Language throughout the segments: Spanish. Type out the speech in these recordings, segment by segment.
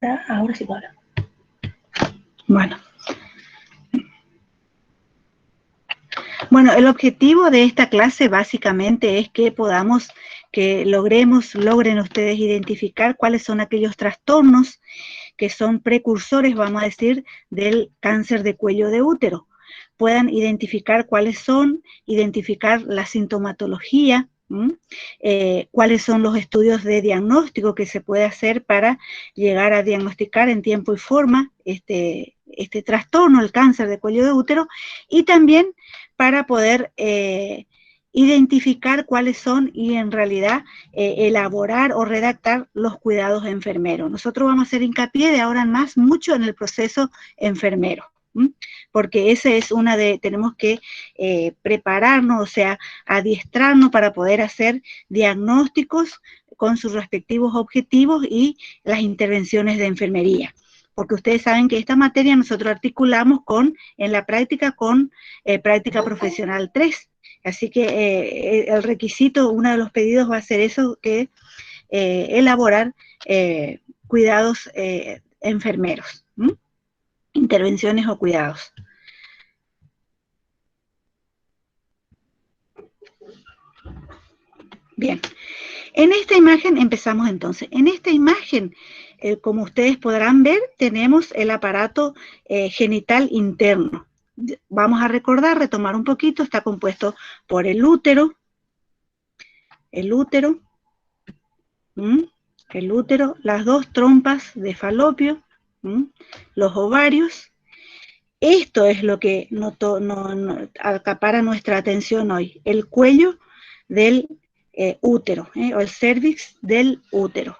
Ahora sí puedo hablar. Bueno, el objetivo de esta clase básicamente es que logren ustedes identificar cuáles son aquellos trastornos que son precursores, vamos a decir, del cáncer de cuello de útero. Puedan identificar cuáles son, identificar la sintomatología, cuáles son los estudios de diagnóstico que se puede hacer para llegar a diagnosticar en tiempo y forma este trastorno, el cáncer de cuello de útero, y también para poder identificar cuáles son y en realidad elaborar o redactar los cuidados enfermeros. Nosotros vamos a hacer hincapié de ahora en más mucho en el proceso enfermero, porque ese es tenemos que prepararnos, o sea, adiestrarnos para poder hacer diagnósticos con sus respectivos objetivos y las intervenciones de enfermería. Porque ustedes saben que esta materia nosotros articulamos en la práctica con práctica profesional 3. Así que el requisito, uno de los pedidos va a ser eso, que elaborar cuidados enfermeros, intervenciones o cuidados. Bien, en esta imagen empezamos entonces. En esta imagen, como ustedes podrán ver, tenemos el aparato genital interno. Vamos a retomar un poquito, está compuesto por el útero, las dos trompas de Falopio, los ovarios. Esto es lo que acapara nuestra atención hoy, el cuello del útero, o el cervix del útero.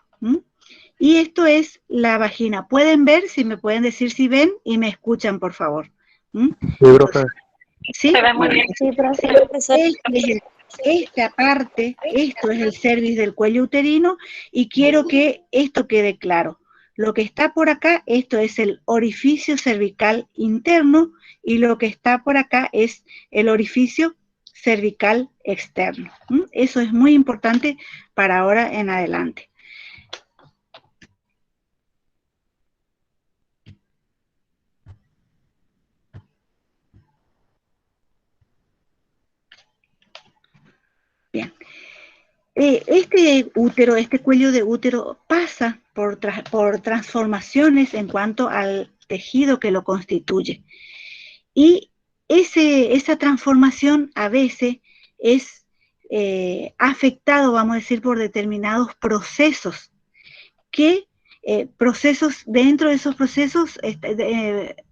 Y esto es la vagina. ¿Pueden ver? Si me pueden decir si ven y me escuchan, por favor. Sí, profe. ¿Sí? Se ve muy bien. Sí, profesor. Esta parte, esto es el cervix del cuello uterino, y quiero que esto quede claro. Lo que está por acá, esto es el orificio cervical interno, y lo que está por acá es el orificio cervical externo. Eso es muy importante para ahora en adelante. Bien. Este útero, este cuello de útero pasa por transformaciones en cuanto al tejido que lo constituye. Y esa transformación a veces es afectado, vamos a decir, por determinados procesos, dentro de esos procesos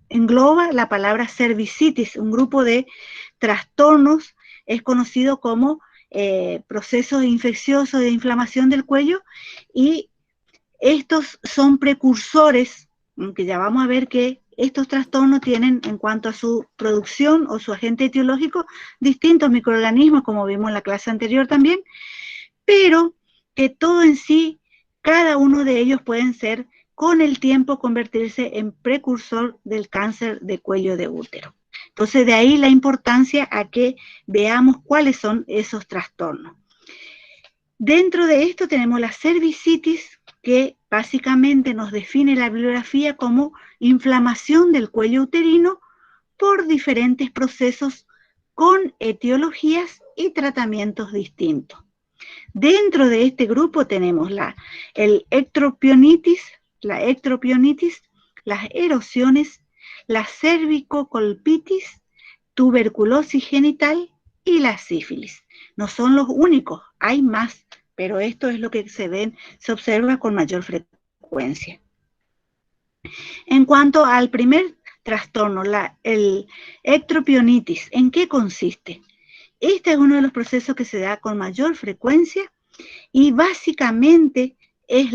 engloba la palabra cervicitis, un grupo de trastornos, es conocido como procesos infecciosos de inflamación del cuello, y estos son precursores, que ya vamos a ver que estos trastornos tienen, en cuanto a su producción o su agente etiológico, distintos microorganismos, como vimos en la clase anterior también, pero que todo en sí, cada uno de ellos pueden ser, con el tiempo, convertirse en precursor del cáncer de cuello de útero. Entonces, de ahí la importancia a que veamos cuáles son esos trastornos. Dentro de esto tenemos la cervicitis, que básicamente nos define la bibliografía como inflamación del cuello uterino por diferentes procesos con etiologías y tratamientos distintos. Dentro de este grupo tenemos la ectropionitis, las erosiones, la cervicocolpitis, tuberculosis genital y la sífilis. No son los únicos, hay más, pero esto es lo que se observa con mayor frecuencia. En cuanto al primer trastorno, el ectropionitis, ¿en qué consiste? Este es uno de los procesos que se da con mayor frecuencia, y básicamente es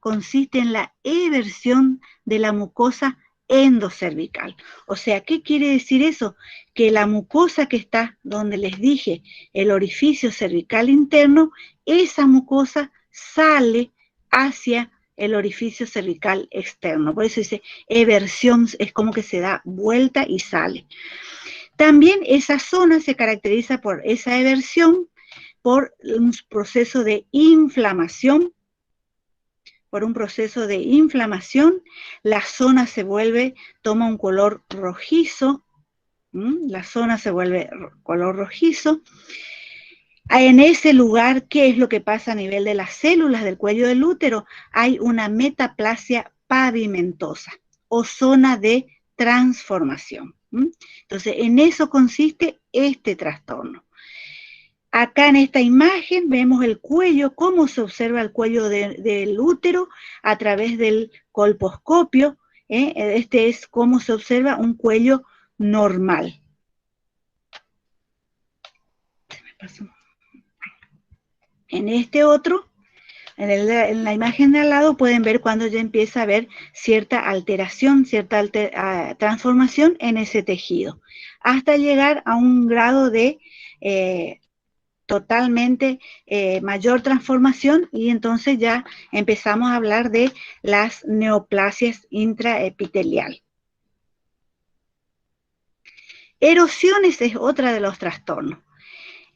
consiste en la eversión de la mucosa endocervical. O sea, ¿qué quiere decir eso? Que la mucosa que está donde les dije, el orificio cervical interno, esa mucosa sale hacia el orificio cervical externo. Por eso dice eversión, es como que se da vuelta y sale. También esa zona se caracteriza por esa eversión, por un proceso de inflamación, por un proceso de inflamación, la zona toma un color rojizo, la zona se vuelve color rojizo. En ese lugar, ¿qué es lo que pasa a nivel de las células del cuello del útero? Hay una metaplasia pavimentosa o zona de transformación. Entonces, en eso consiste este trastorno. Acá en esta imagen vemos el cuello, cómo se observa el cuello del útero a través del colposcopio. Este es cómo se observa un cuello normal. Se me pasó. En este otro, en la imagen de al lado, pueden ver cuando ya empieza a haber cierta alteración, cierta transformación en ese tejido, hasta llegar a un grado de totalmente mayor transformación, y entonces ya empezamos a hablar de las neoplasias intraepitelial. Erosiones es otra de los trastornos.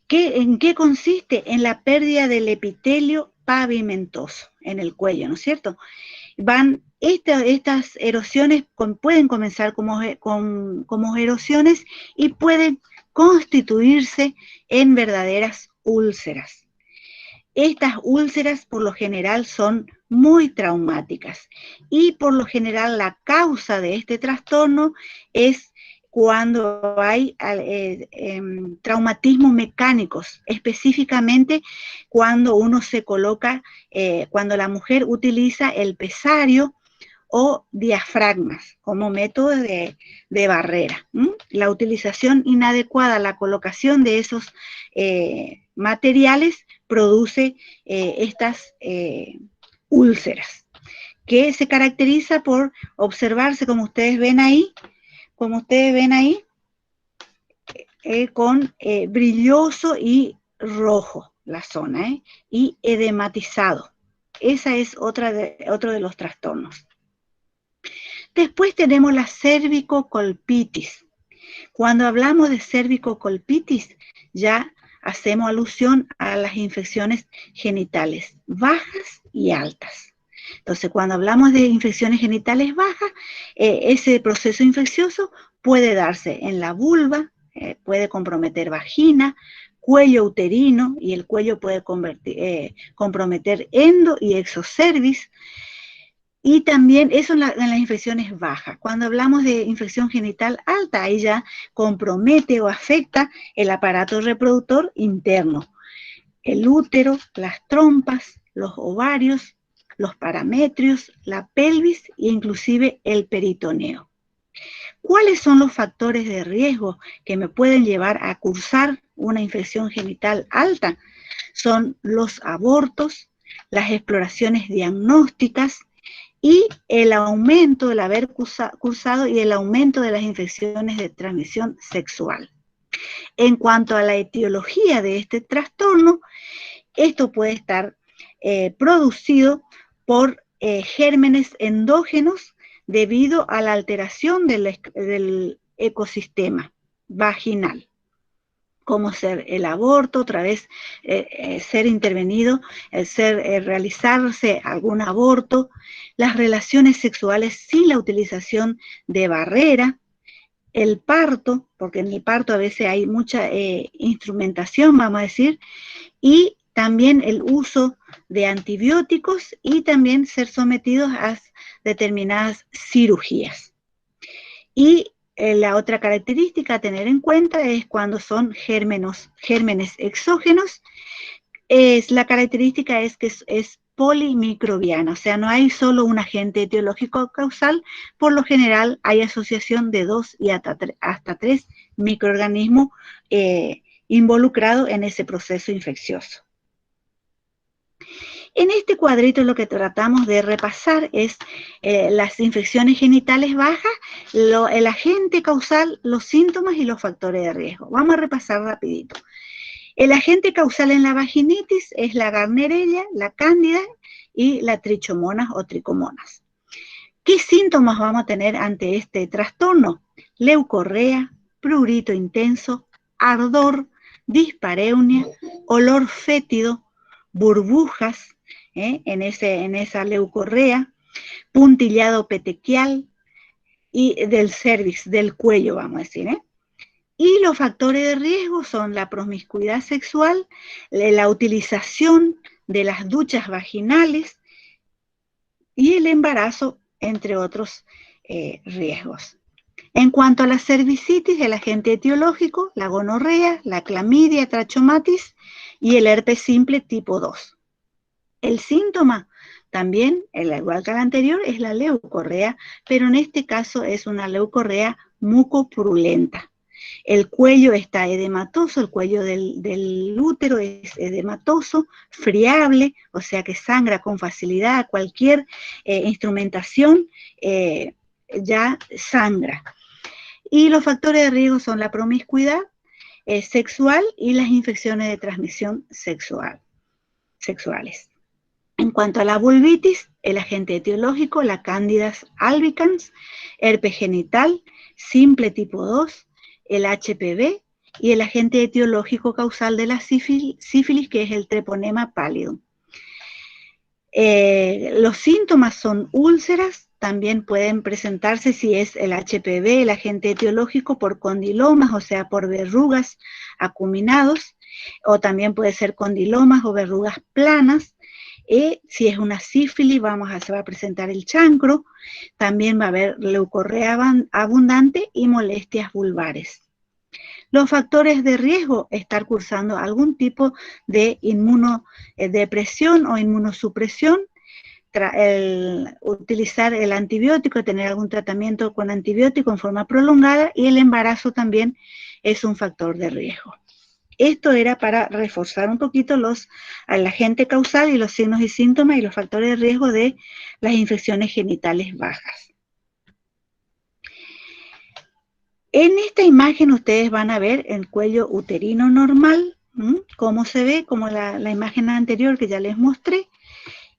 ¿En qué consiste? En la pérdida del epitelio pavimentoso en el cuello, ¿no es cierto? Estas erosiones pueden comenzar como erosiones y pueden constituirse en verdaderas úlceras. Estas úlceras por lo general son muy traumáticas y por lo general la causa de este trastorno es cuando hay traumatismos mecánicos, específicamente cuando uno se coloca, cuando la mujer utiliza el pesario o diafragmas como método de barrera. La utilización inadecuada, la colocación de esos materiales produce estas úlceras, que se caracteriza por observarse, como ustedes ven ahí, con brilloso y rojo la zona, y edematizado. Esa es otro de los trastornos. Después tenemos la cervicocolpitis. Cuando hablamos de cervicocolpitis, ya hacemos alusión a las infecciones genitales bajas y altas. Entonces, cuando hablamos de infecciones genitales bajas, ese proceso infeccioso puede darse en la vulva, puede comprometer vagina, cuello uterino, y el cuello puede comprometer endo y exocervix. Y también eso en las infecciones bajas. Cuando hablamos de infección genital alta, ahí ya compromete o afecta el aparato reproductor interno, el útero, las trompas, los ovarios, los parametrios, la pelvis e inclusive el peritoneo. ¿Cuáles son los factores de riesgo que me pueden llevar a cursar una infección genital alta? Son los abortos, las exploraciones diagnósticas y el aumento del haber cursado y el aumento de las infecciones de transmisión sexual. En cuanto a la etiología de este trastorno, esto puede estar producido por gérmenes endógenos debido a la alteración del ecosistema vaginal, como ser el aborto, otra vez ser intervenido, realizarse algún aborto, las relaciones sexuales sin la utilización de barrera, el parto, porque en el parto a veces hay mucha instrumentación, vamos a decir, y también el uso de antibióticos y también ser sometidos a determinadas cirugías. Y la otra característica a tener en cuenta es cuando son gérmenes exógenos. La característica es que es polimicrobiana, o sea, no hay solo un agente etiológico causal, por lo general hay asociación de 2 y hasta 3 microorganismos involucrados en ese proceso infeccioso. En este cuadrito lo que tratamos de repasar es las infecciones genitales bajas, el agente causal, los síntomas y los factores de riesgo. Vamos a repasar rapidito. El agente causal en la vaginitis es la Gardnerella, la Cándida y la Trichomonas o Tricomonas. ¿Qué síntomas vamos a tener ante este trastorno? Leucorrea, prurito intenso, ardor, dispareunia, olor fétido, burbujas, en esa leucorrea, puntillado petequial y del cervix, del cuello, vamos a decir, Y los factores de riesgo son la promiscuidad sexual, la utilización de las duchas vaginales y el embarazo, entre otros riesgos. En cuanto a la cervicitis, el agente etiológico, la gonorrea, la clamidia, trachomatis y el herpes simple tipo 2. El síntoma también, igual que el anterior, es la leucorrea, pero en este caso es una leucorrea mucopurulenta. El cuello está edematoso, el cuello del útero es edematoso, friable, o sea que sangra con facilidad, cualquier instrumentación ya sangra. Y los factores de riesgo son la promiscuidad sexual y las infecciones de transmisión sexuales. En cuanto a la vulvitis, el agente etiológico, la Candida albicans, herpes genital, simple tipo 2, el HPV y el agente etiológico causal de la sífilis, que es el treponema pallidum. Los síntomas son úlceras, también pueden presentarse si es el HPV, el agente etiológico, por condilomas, o sea, por verrugas acuminados, o también puede ser condilomas o verrugas planas. Si es una sífilis, se va a presentar el chancro, también va a haber leucorrea abundante y molestias vulvares. Los factores de riesgo, estar cursando algún tipo de inmunodepresión o inmunosupresión, utilizar el antibiótico, tener algún tratamiento con antibiótico en forma prolongada, y el embarazo también es un factor de riesgo. Esto era para reforzar un poquito el agente causal y los signos y síntomas y los factores de riesgo de las infecciones genitales bajas. En esta imagen ustedes van a ver el cuello uterino normal, cómo se ve, como la imagen anterior que ya les mostré,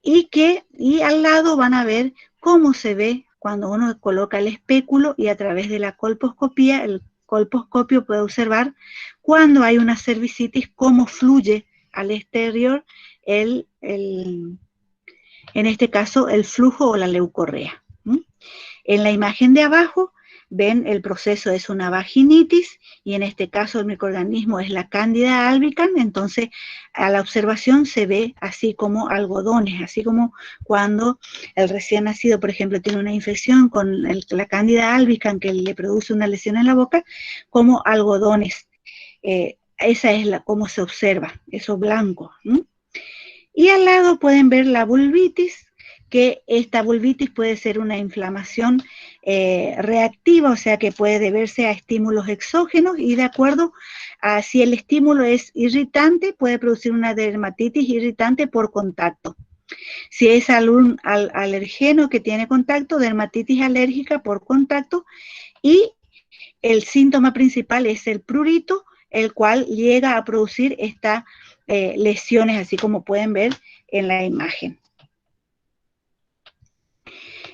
y al lado van a ver cómo se ve cuando uno coloca el espéculo, y a través de la colposcopía, el colposcopio puede observar cuando hay una cervicitis cómo fluye al exterior en este caso el flujo o la leucorrea. En la imagen de abajo ven el proceso, es una vaginitis, y en este caso el microorganismo es la Candida albicans. Entonces a la observación se ve así como algodones, así como cuando el recién nacido, por ejemplo, tiene una infección con la Candida albicans que le produce una lesión en la boca, como algodones. Esa es cómo se observa, eso blanco. Y al lado pueden ver la vulvitis, que esta vulvitis puede ser una inflamación reactiva, o sea que puede deberse a estímulos exógenos, y de acuerdo a si el estímulo es irritante, puede producir una dermatitis irritante por contacto. Si es algún alergeno que tiene contacto, dermatitis alérgica por contacto, y el síntoma principal es el prurito, el cual llega a producir estas lesiones, así como pueden ver en la imagen.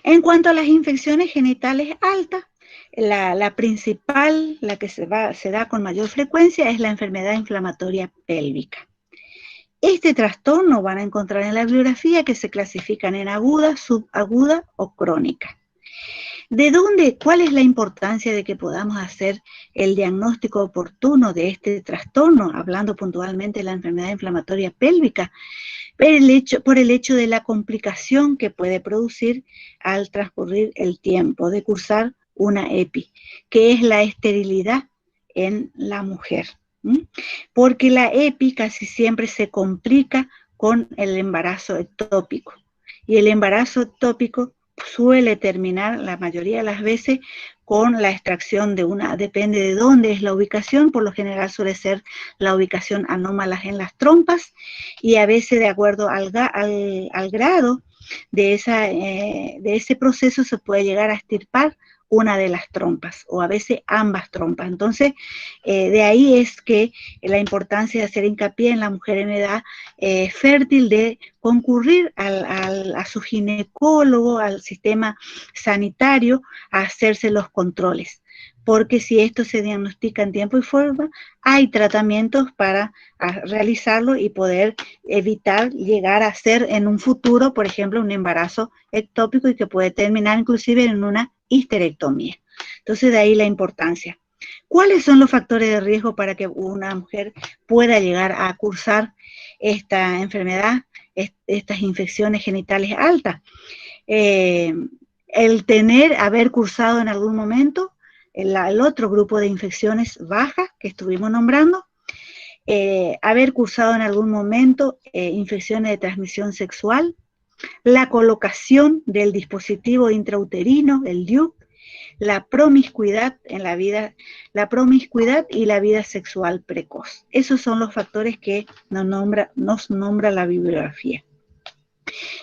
En cuanto a las infecciones genitales altas, la principal, la que se da con mayor frecuencia, es la enfermedad inflamatoria pélvica. Este trastorno van a encontrar en la bibliografía que se clasifican en aguda, subaguda o crónica. ¿Cuál es la importancia de que podamos hacer el diagnóstico oportuno de este trastorno, hablando puntualmente de la enfermedad inflamatoria pélvica? Por el hecho de la complicación que puede producir al transcurrir el tiempo de cursar una EPI, que es la esterilidad en la mujer. Porque la EPI casi siempre se complica con el embarazo ectópico, y el embarazo ectópico suele terminar la mayoría de las veces con la extracción depende de dónde es la ubicación, por lo general suele ser la ubicación anómala en las trompas, y a veces de acuerdo al grado de ese proceso se puede llegar a extirpar una de las trompas, o a veces ambas trompas. Entonces, de ahí es que la importancia de hacer hincapié en la mujer en edad fértil, de concurrir a su ginecólogo, al sistema sanitario, a hacerse los controles, porque si esto se diagnostica en tiempo y forma, hay tratamientos para realizarlo y poder evitar llegar a ser en un futuro, por ejemplo, un embarazo ectópico y que puede terminar inclusive en una histerectomía. Entonces, de ahí la importancia. ¿Cuáles son los factores de riesgo para que una mujer pueda llegar a cursar esta enfermedad, estas infecciones genitales altas? El haber cursado en algún momento el otro grupo de infecciones bajas que estuvimos nombrando, haber cursado en algún momento infecciones de transmisión sexual, la colocación del dispositivo intrauterino, el DIU, la promiscuidad en la vida, la promiscuidad y la vida sexual precoz. Esos son los factores que nos nombra la bibliografía.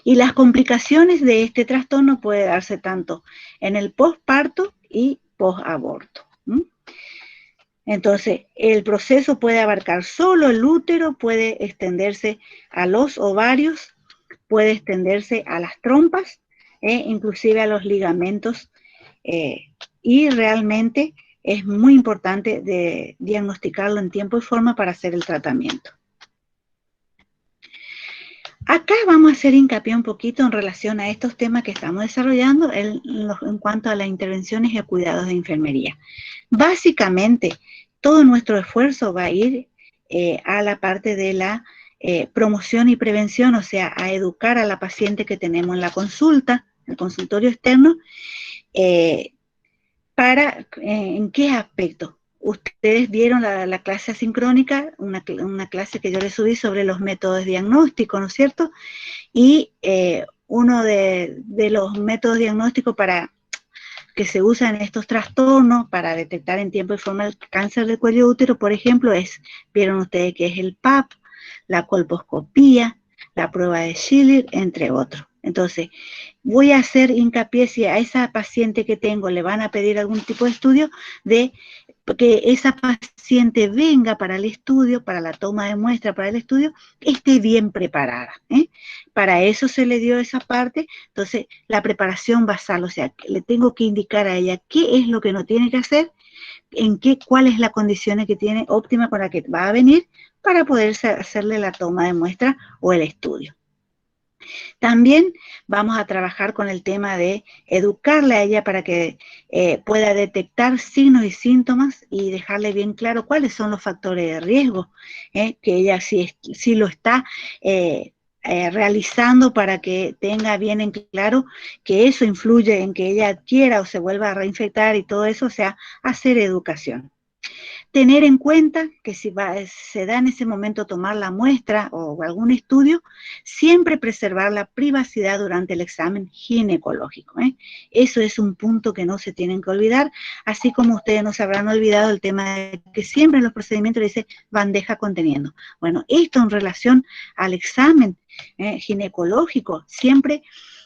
Y las complicaciones de este trastorno puede darse tanto en el posparto y posaborto. Entonces, el proceso puede abarcar solo el útero, puede extenderse a los ovarios, puede extenderse a las trompas, inclusive a los ligamentos, y realmente es muy importante de diagnosticarlo en tiempo y forma para hacer el tratamiento. Acá vamos a hacer hincapié un poquito en relación a estos temas que estamos desarrollando en cuanto a las intervenciones y cuidados de enfermería. Básicamente, todo nuestro esfuerzo va a ir a la parte de la promoción y prevención, o sea, a educar a la paciente que tenemos en la consulta, en el consultorio externo, ¿en qué aspecto? Ustedes vieron la clase asincrónica, una clase que yo les subí sobre los métodos diagnósticos, ¿no es cierto? Y uno de los métodos diagnósticos que se usan en estos trastornos para detectar en tiempo y forma el cáncer del cuello de útero, por ejemplo, vieron ustedes que es el PAP, la colposcopía, la prueba de Schiller, entre otros. Entonces, voy a hacer hincapié si a esa paciente que tengo le van a pedir algún tipo de estudio, de que esa paciente venga para el estudio, para la toma de muestra para el estudio, esté bien preparada. Para eso se le dio esa parte. Entonces, la preparación basal, o sea, le tengo que indicar a ella qué es lo que no tiene que hacer, cuál es la condición que tiene óptima con la que va a venir para poder hacerle la toma de muestra o el estudio. También vamos a trabajar con el tema de educarle a ella para que pueda detectar signos y síntomas y dejarle bien claro cuáles son los factores de riesgo, que ella sí lo está realizando, para que tenga bien en claro que eso influye en que ella adquiera o se vuelva a reinfectar y todo eso, o sea, hacer educación. Tener en cuenta que si se da en ese momento tomar la muestra o algún estudio, siempre preservar la privacidad durante el examen ginecológico. Eso es un punto que no se tienen que olvidar, así como ustedes no se habrán olvidado el tema de que siempre en los procedimientos dice bandeja conteniendo. Bueno, esto en relación al examen ginecológico siempre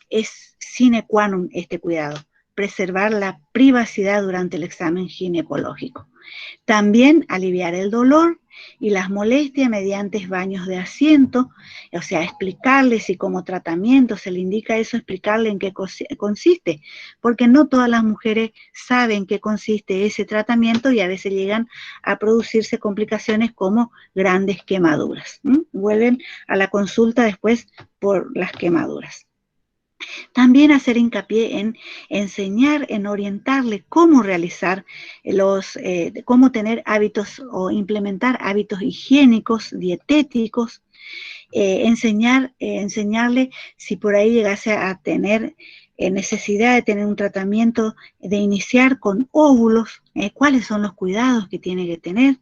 es sine qua non este cuidado, preservar la privacidad durante el examen ginecológico. También aliviar el dolor y las molestias mediante baños de asiento, o sea, explicarle si como tratamiento se le indica eso, explicarle en qué consiste, porque no todas las mujeres saben qué consiste ese tratamiento y a veces llegan a producirse complicaciones como grandes quemaduras. Vuelven a la consulta después por las quemaduras. También hacer hincapié en enseñar, en orientarle cómo realizar cómo tener hábitos o implementar hábitos higiénicos, dietéticos, enseñarle si por ahí llegase a tener necesidad de tener un tratamiento, de iniciar con óvulos, cuáles son los cuidados que tiene que tener.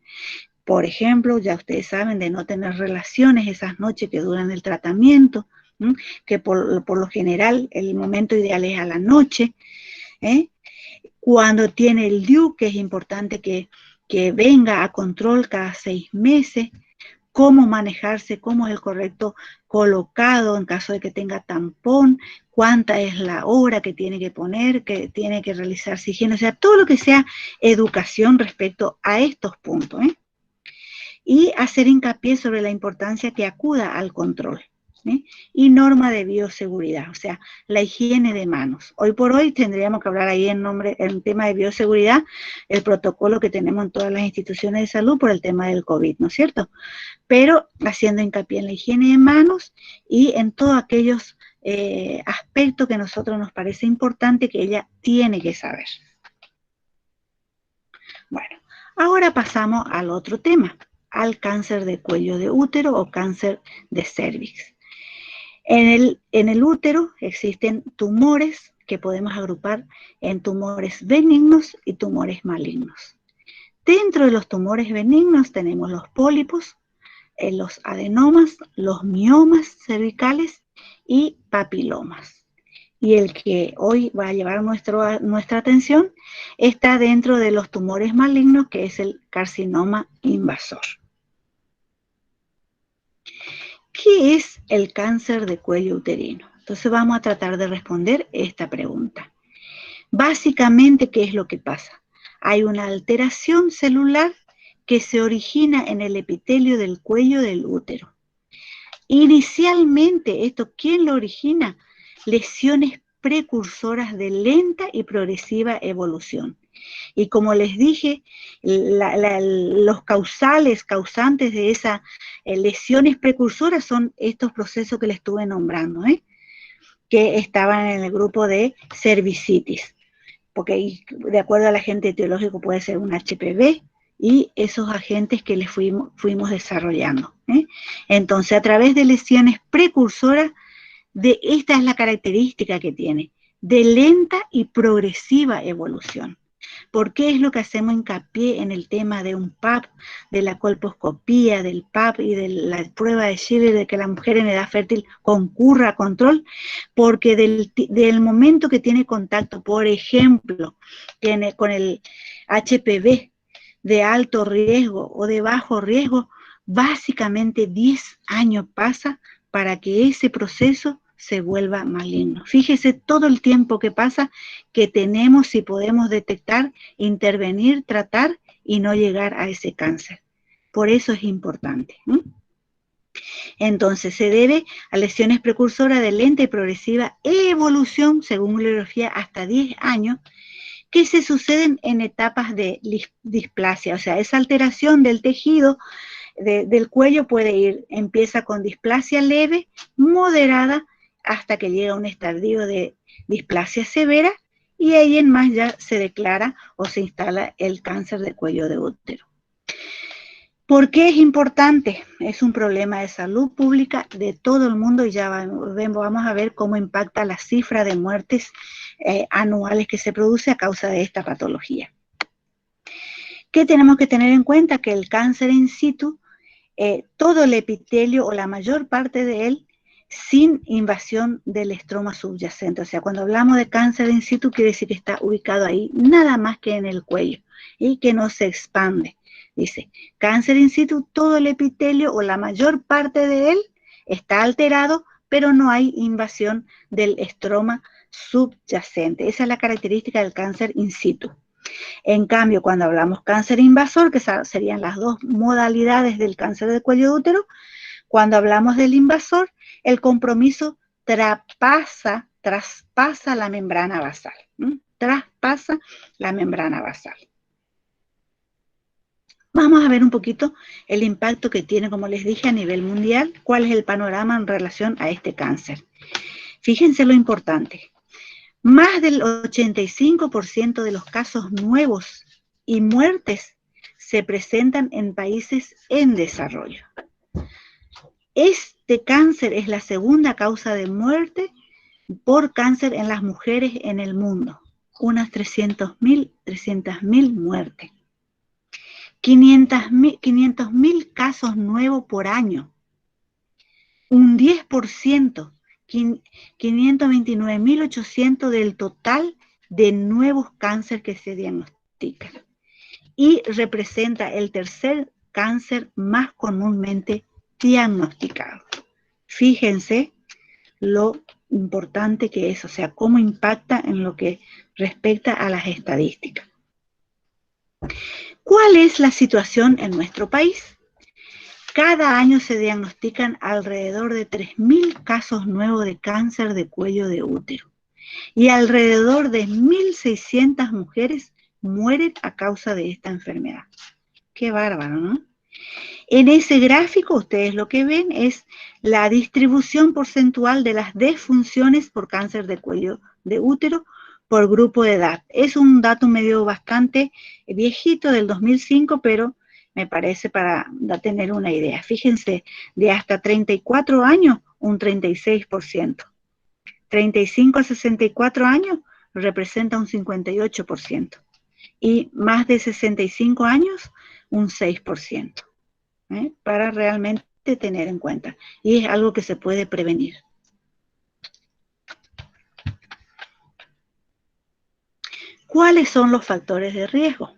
Por ejemplo, ya ustedes saben, de no tener relaciones esas noches que duran el tratamiento, que por lo general el momento ideal es a la noche. Cuando tiene el DIU, que es importante que venga a control cada 6 meses, cómo manejarse, cómo es el correcto colocado en caso de que tenga tampón, cuánta es la hora que tiene que poner, que tiene que realizarse higiene, o sea, todo lo que sea educación respecto a estos puntos. Y hacer hincapié sobre la importancia que acuda al control. Y norma de bioseguridad, o sea, la higiene de manos. Hoy por hoy tendríamos que hablar ahí en tema de bioseguridad, el protocolo que tenemos en todas las instituciones de salud por el tema del COVID, ¿no es cierto? Pero haciendo hincapié en la higiene de manos y en todos aquellos aspectos que a nosotros nos parece importante que ella tiene que saber. Bueno, ahora pasamos al otro tema, al cáncer de cuello de útero o cáncer de cervix. En el útero existen tumores que podemos agrupar en tumores benignos y tumores malignos. Dentro de los tumores benignos tenemos los pólipos, los adenomas, los miomas cervicales y papilomas. Y el que hoy va a llevar nuestra atención está dentro de los tumores malignos, que es el carcinoma invasor. ¿Qué es el cáncer de cuello uterino? Entonces vamos a tratar de responder esta pregunta. Básicamente, ¿qué es lo que pasa? Hay una alteración celular que se origina en el epitelio del cuello del útero. Inicialmente, ¿quién lo origina? Lesiones precursoras de lenta y progresiva evolución. Y como les dije, los causantes de esas lesiones precursoras son estos procesos que les estuve nombrando, que estaban en el grupo de cervicitis, porque de acuerdo al agente etiológico puede ser un HPV y esos agentes que les fuimos desarrollando. Entonces, a través de lesiones precursoras, esta es la característica que tiene, de lenta y progresiva evolución. ¿Por qué es lo que hacemos hincapié en el tema de un PAP, de la colposcopía, del PAP y de la prueba de Schiller de que la mujer en edad fértil concurra a control? Porque del momento que tiene contacto, por ejemplo, con el HPV de alto riesgo o de bajo riesgo, básicamente 10 años pasa para que ese proceso se vuelva maligno. Fíjese todo el tiempo que pasa que tenemos si podemos detectar, intervenir, tratar y no llegar a ese cáncer. Por eso es importante. Entonces, se debe a lesiones precursoras de lenta y progresiva evolución, según bibliografía, hasta 10 años, que se suceden en etapas de displasia, o sea, esa alteración del tejido del cuello empieza con displasia leve, moderada, hasta que llega a un estadio de displasia severa, y ahí en más ya se declara o se instala el cáncer de cuello de útero. ¿Por qué es importante? Es un problema de salud pública de todo el mundo y ya vamos a ver cómo impacta la cifra de muertes anuales que se produce a causa de esta patología. ¿Qué tenemos que tener en cuenta? Que el cáncer in situ, todo el epitelio o la mayor parte de él, sin invasión del estroma subyacente. O sea, cuando hablamos de cáncer in situ, quiere decir que está ubicado ahí, nada más que en el cuello, y que no se expande. Dice, cáncer in situ, todo el epitelio o la mayor parte de él está alterado, pero no hay invasión del estroma subyacente. Esa es la característica del cáncer in situ. En cambio, cuando hablamos cáncer invasor, que serían las dos modalidades del cáncer de cuello de útero, cuando hablamos del invasor, el compromiso traspasa la membrana basal. Traspasa la membrana basal. Vamos a ver un poquito el impacto que tiene, como les dije, a nivel mundial, cuál es el panorama en relación a este cáncer. Fíjense lo importante. Más del 85% de los casos nuevos y muertes se presentan en países en desarrollo. Este cáncer es la segunda causa de muerte por cáncer en las mujeres en el mundo. Unas 300.000 muertes. 500.000 casos nuevos por año. Un 10%. 529.800 del total de nuevos cánceres que se diagnostican. Y representa el tercer cáncer más comúnmente diagnosticado. Fíjense lo importante que es, o sea, cómo impacta en lo que respecta a las estadísticas. ¿Cuál es la situación en nuestro país? Cada año se diagnostican alrededor de 3.000 casos nuevos de cáncer de cuello de útero y alrededor de 1.600 mujeres mueren a causa de esta enfermedad. Qué bárbaro, ¿no? En ese gráfico ustedes lo que ven es la distribución porcentual de las defunciones por cáncer de cuello de útero por grupo de edad. Es un dato medio bastante viejito del 2005, pero me parece para tener una idea. Fíjense, de hasta 34 años, un 36%. 35 a 64 años representa un 58%. Y más de 65 años, un 6%. Para realmente tener en cuenta. Y es algo que se puede prevenir. ¿Cuáles son los factores de riesgo?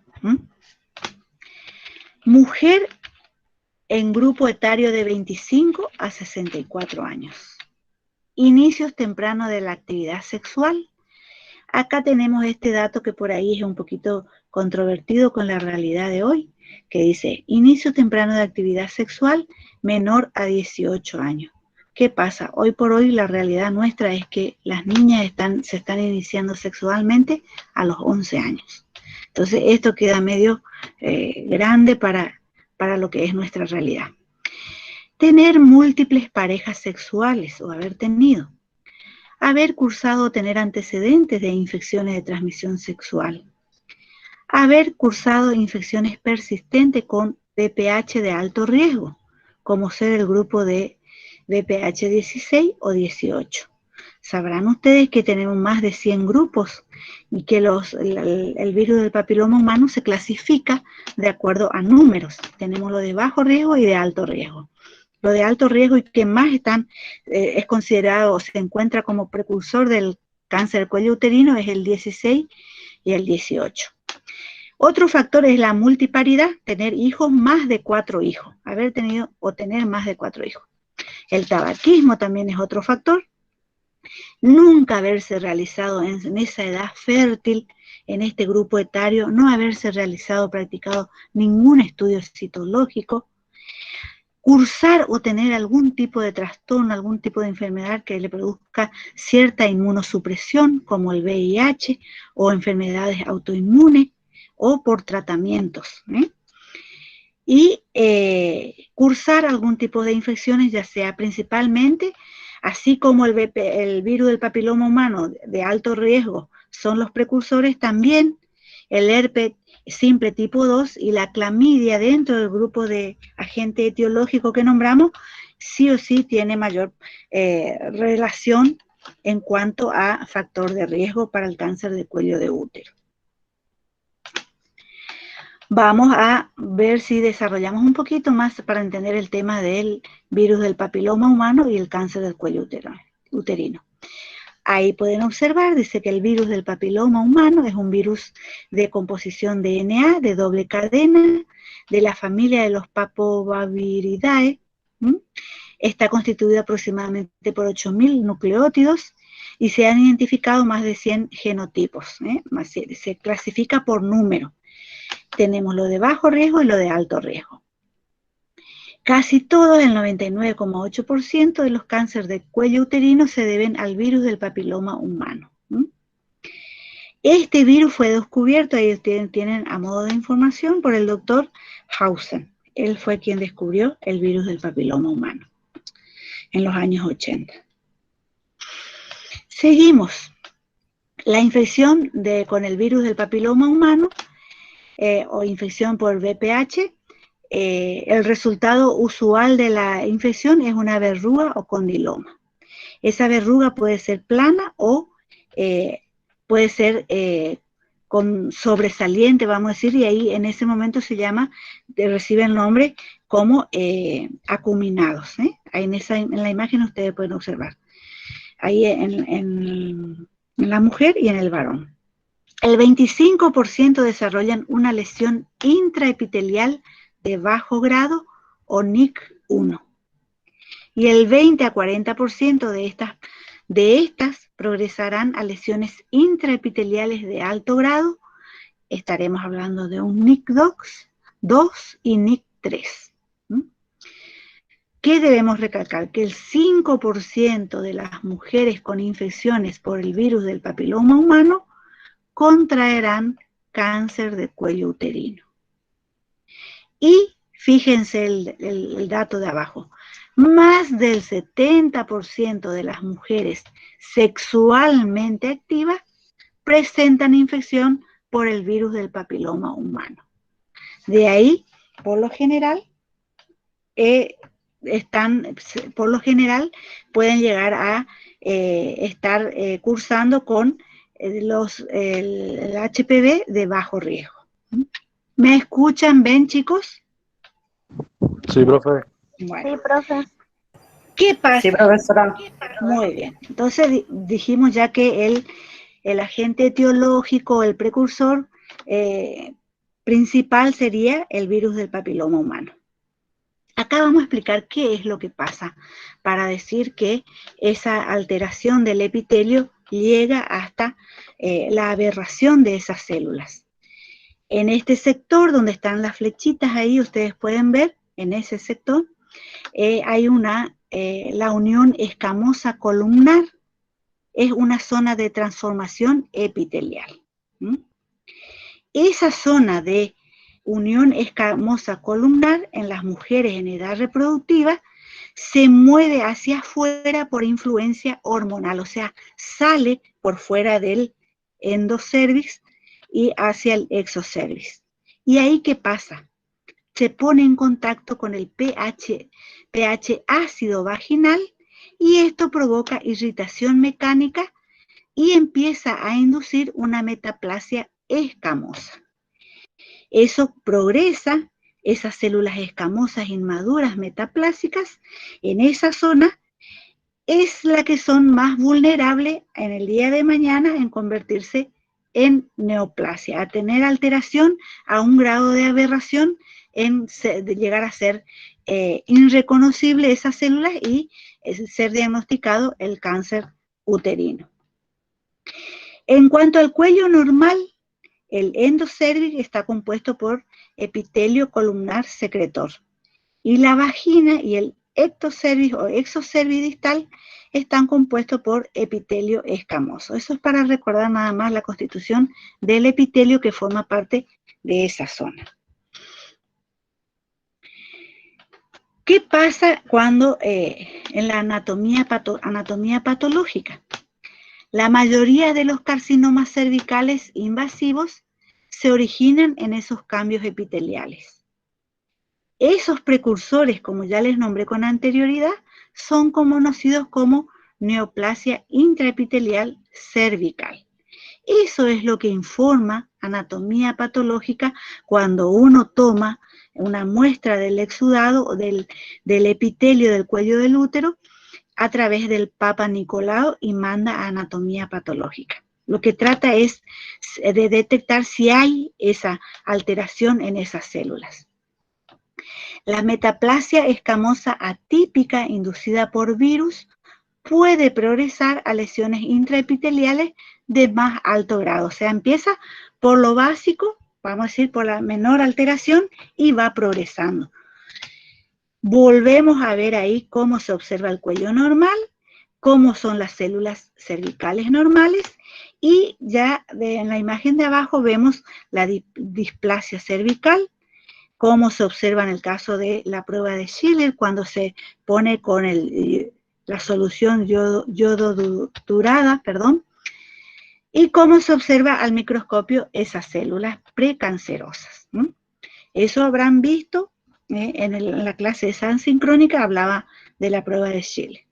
Mujer en grupo etario de 25 a 64 años. Inicios tempranos de la actividad sexual. Acá tenemos este dato que por ahí es un poquito controvertido con la realidad de hoy, que dice, inicio temprano de actividad sexual menor a 18 años. ¿Qué pasa? Hoy por hoy la realidad nuestra es que las niñas se están iniciando sexualmente a los 11 años. Entonces esto queda medio grande para lo que es nuestra realidad. Tener múltiples parejas sexuales o haber tenido. Haber cursado o tener antecedentes de infecciones de transmisión sexual. Haber cursado infecciones persistentes con VPH de alto riesgo, como ser el grupo de VPH 16 o 18. Sabrán ustedes que tenemos más de 100 grupos y que el virus del papiloma humano se clasifica de acuerdo a números. Tenemos lo de bajo riesgo y de alto riesgo. Lo de alto riesgo y que más es considerado, se encuentra como precursor del cáncer del cuello uterino es el 16 y el 18. Otro factor es la multiparidad, tener hijos, más de 4 hijos, haber tenido o tener más de 4 hijos. El tabaquismo también es otro factor. Nunca haberse realizado en esa edad fértil, en este grupo etario, no haberse realizado, practicado ningún estudio citológico. Cursar o tener algún tipo de trastorno, algún tipo de enfermedad que le produzca cierta inmunosupresión, como el VIH, o enfermedades autoinmunes, o por tratamientos. Y cursar algún tipo de infecciones, ya sea principalmente, así como el virus del papiloma humano de alto riesgo son los precursores, también el herpes simple tipo 2 y la clamidia dentro del grupo de agente etiológico que nombramos, sí o sí tiene mayor relación en cuanto a factor de riesgo para el cáncer de cuello de útero. Vamos a ver si desarrollamos un poquito más para entender el tema del virus del papiloma humano y el cáncer del cuello uterino. Ahí pueden observar, dice que el virus del papiloma humano es un virus de composición DNA, de doble cadena, de la familia de los Papoviridae. Está constituido aproximadamente por 8.000 nucleótidos y se han identificado más de 100 genotipos. Se clasifica por número. Tenemos lo de bajo riesgo y lo de alto riesgo. Casi todos, el 99,8% de los cánceres de cuello uterino se deben al virus del papiloma humano. Este virus fue descubierto, ahí ustedes tienen a modo de información, por el doctor Hausen. Él fue quien descubrió el virus del papiloma humano en los años 80. Seguimos. La infección con el virus del papiloma humano o infección por VPH, el resultado usual de la infección es una verruga o condiloma. Esa verruga puede ser plana o puede ser con sobresaliente, vamos a decir, y ahí en ese momento recibe el nombre como acuminados. Ahí en la imagen ustedes pueden observar. Ahí en la mujer y en el varón. El 25% desarrollan una lesión intraepitelial de bajo grado o NIC1. Y el 20 a 40% de estas progresarán a lesiones intraepiteliales de alto grado. Estaremos hablando de un NIC2 y NIC3. ¿Qué debemos recalcar? Que el 5% de las mujeres con infecciones por el virus del papiloma humano contraerán cáncer de cuello uterino. Y fíjense el dato de abajo, más del 70% de las mujeres sexualmente activas presentan infección por el virus del papiloma humano. De ahí, por lo general, pueden llegar a estar cursando con el HPV de bajo riesgo. ¿Me escuchan? ¿Ven, chicos? Sí, profe. Bueno. Sí, profe. ¿Qué pasa? Sí, profesora. Muy bien. Entonces dijimos ya que el agente etiológico, el precursor principal sería el virus del papiloma humano. Acá vamos a explicar qué es lo que pasa para decir que esa alteración del epitelio llega hasta la aberración de esas células. En este sector donde están las flechitas ahí, ustedes pueden ver, en ese sector, hay la unión escamosa columnar, es una zona de transformación epitelial. Esa zona de unión escamosa columnar en las mujeres en edad reproductiva se mueve hacia afuera por influencia hormonal, o sea, sale por fuera del endocervix y hacia el exocervix. ¿Y ahí qué pasa? Se pone en contacto con el pH ácido vaginal y esto provoca irritación mecánica y empieza a inducir una metaplasia escamosa. Eso progresa, esas células escamosas inmaduras metaplásicas en esa zona es la que son más vulnerables en el día de mañana en convertirse en neoplasia, a tener alteración a un grado de aberración de llegar a ser irreconocible esas células y ser diagnosticado el cáncer uterino. En cuanto al cuello normal, el endocervix está compuesto por epitelio columnar secretor y la vagina y el ectocervix o exocervix distal están compuestos por epitelio escamoso. Eso es para recordar nada más la constitución del epitelio que forma parte de esa zona. ¿Qué pasa cuando en la anatomía patológica? La mayoría de los carcinomas cervicales invasivos se originan en esos cambios epiteliales. Esos precursores, como ya les nombré con anterioridad, son conocidos como neoplasia intraepitelial cervical. Eso es lo que informa anatomía patológica cuando uno toma una muestra del exudado o del epitelio del cuello del útero a través del Papa Nicolau y manda a anatomía patológica. Lo que trata es de detectar si hay esa alteración en esas células. La metaplasia escamosa atípica inducida por virus puede progresar a lesiones intraepiteliales de más alto grado. O sea, empieza por lo básico, vamos a decir por la menor alteración y va progresando. Volvemos a ver ahí cómo se observa el cuello normal, cómo son las células cervicales normales y ya en la imagen de abajo vemos la displasia cervical, cómo se observa en el caso de la prueba de Schiller cuando se pone con la solución yododurada, y cómo se observa al microscopio esas células precancerosas. Eso habrán visto en la clase de SAN sincrónica, hablaba de la prueba de Schiller.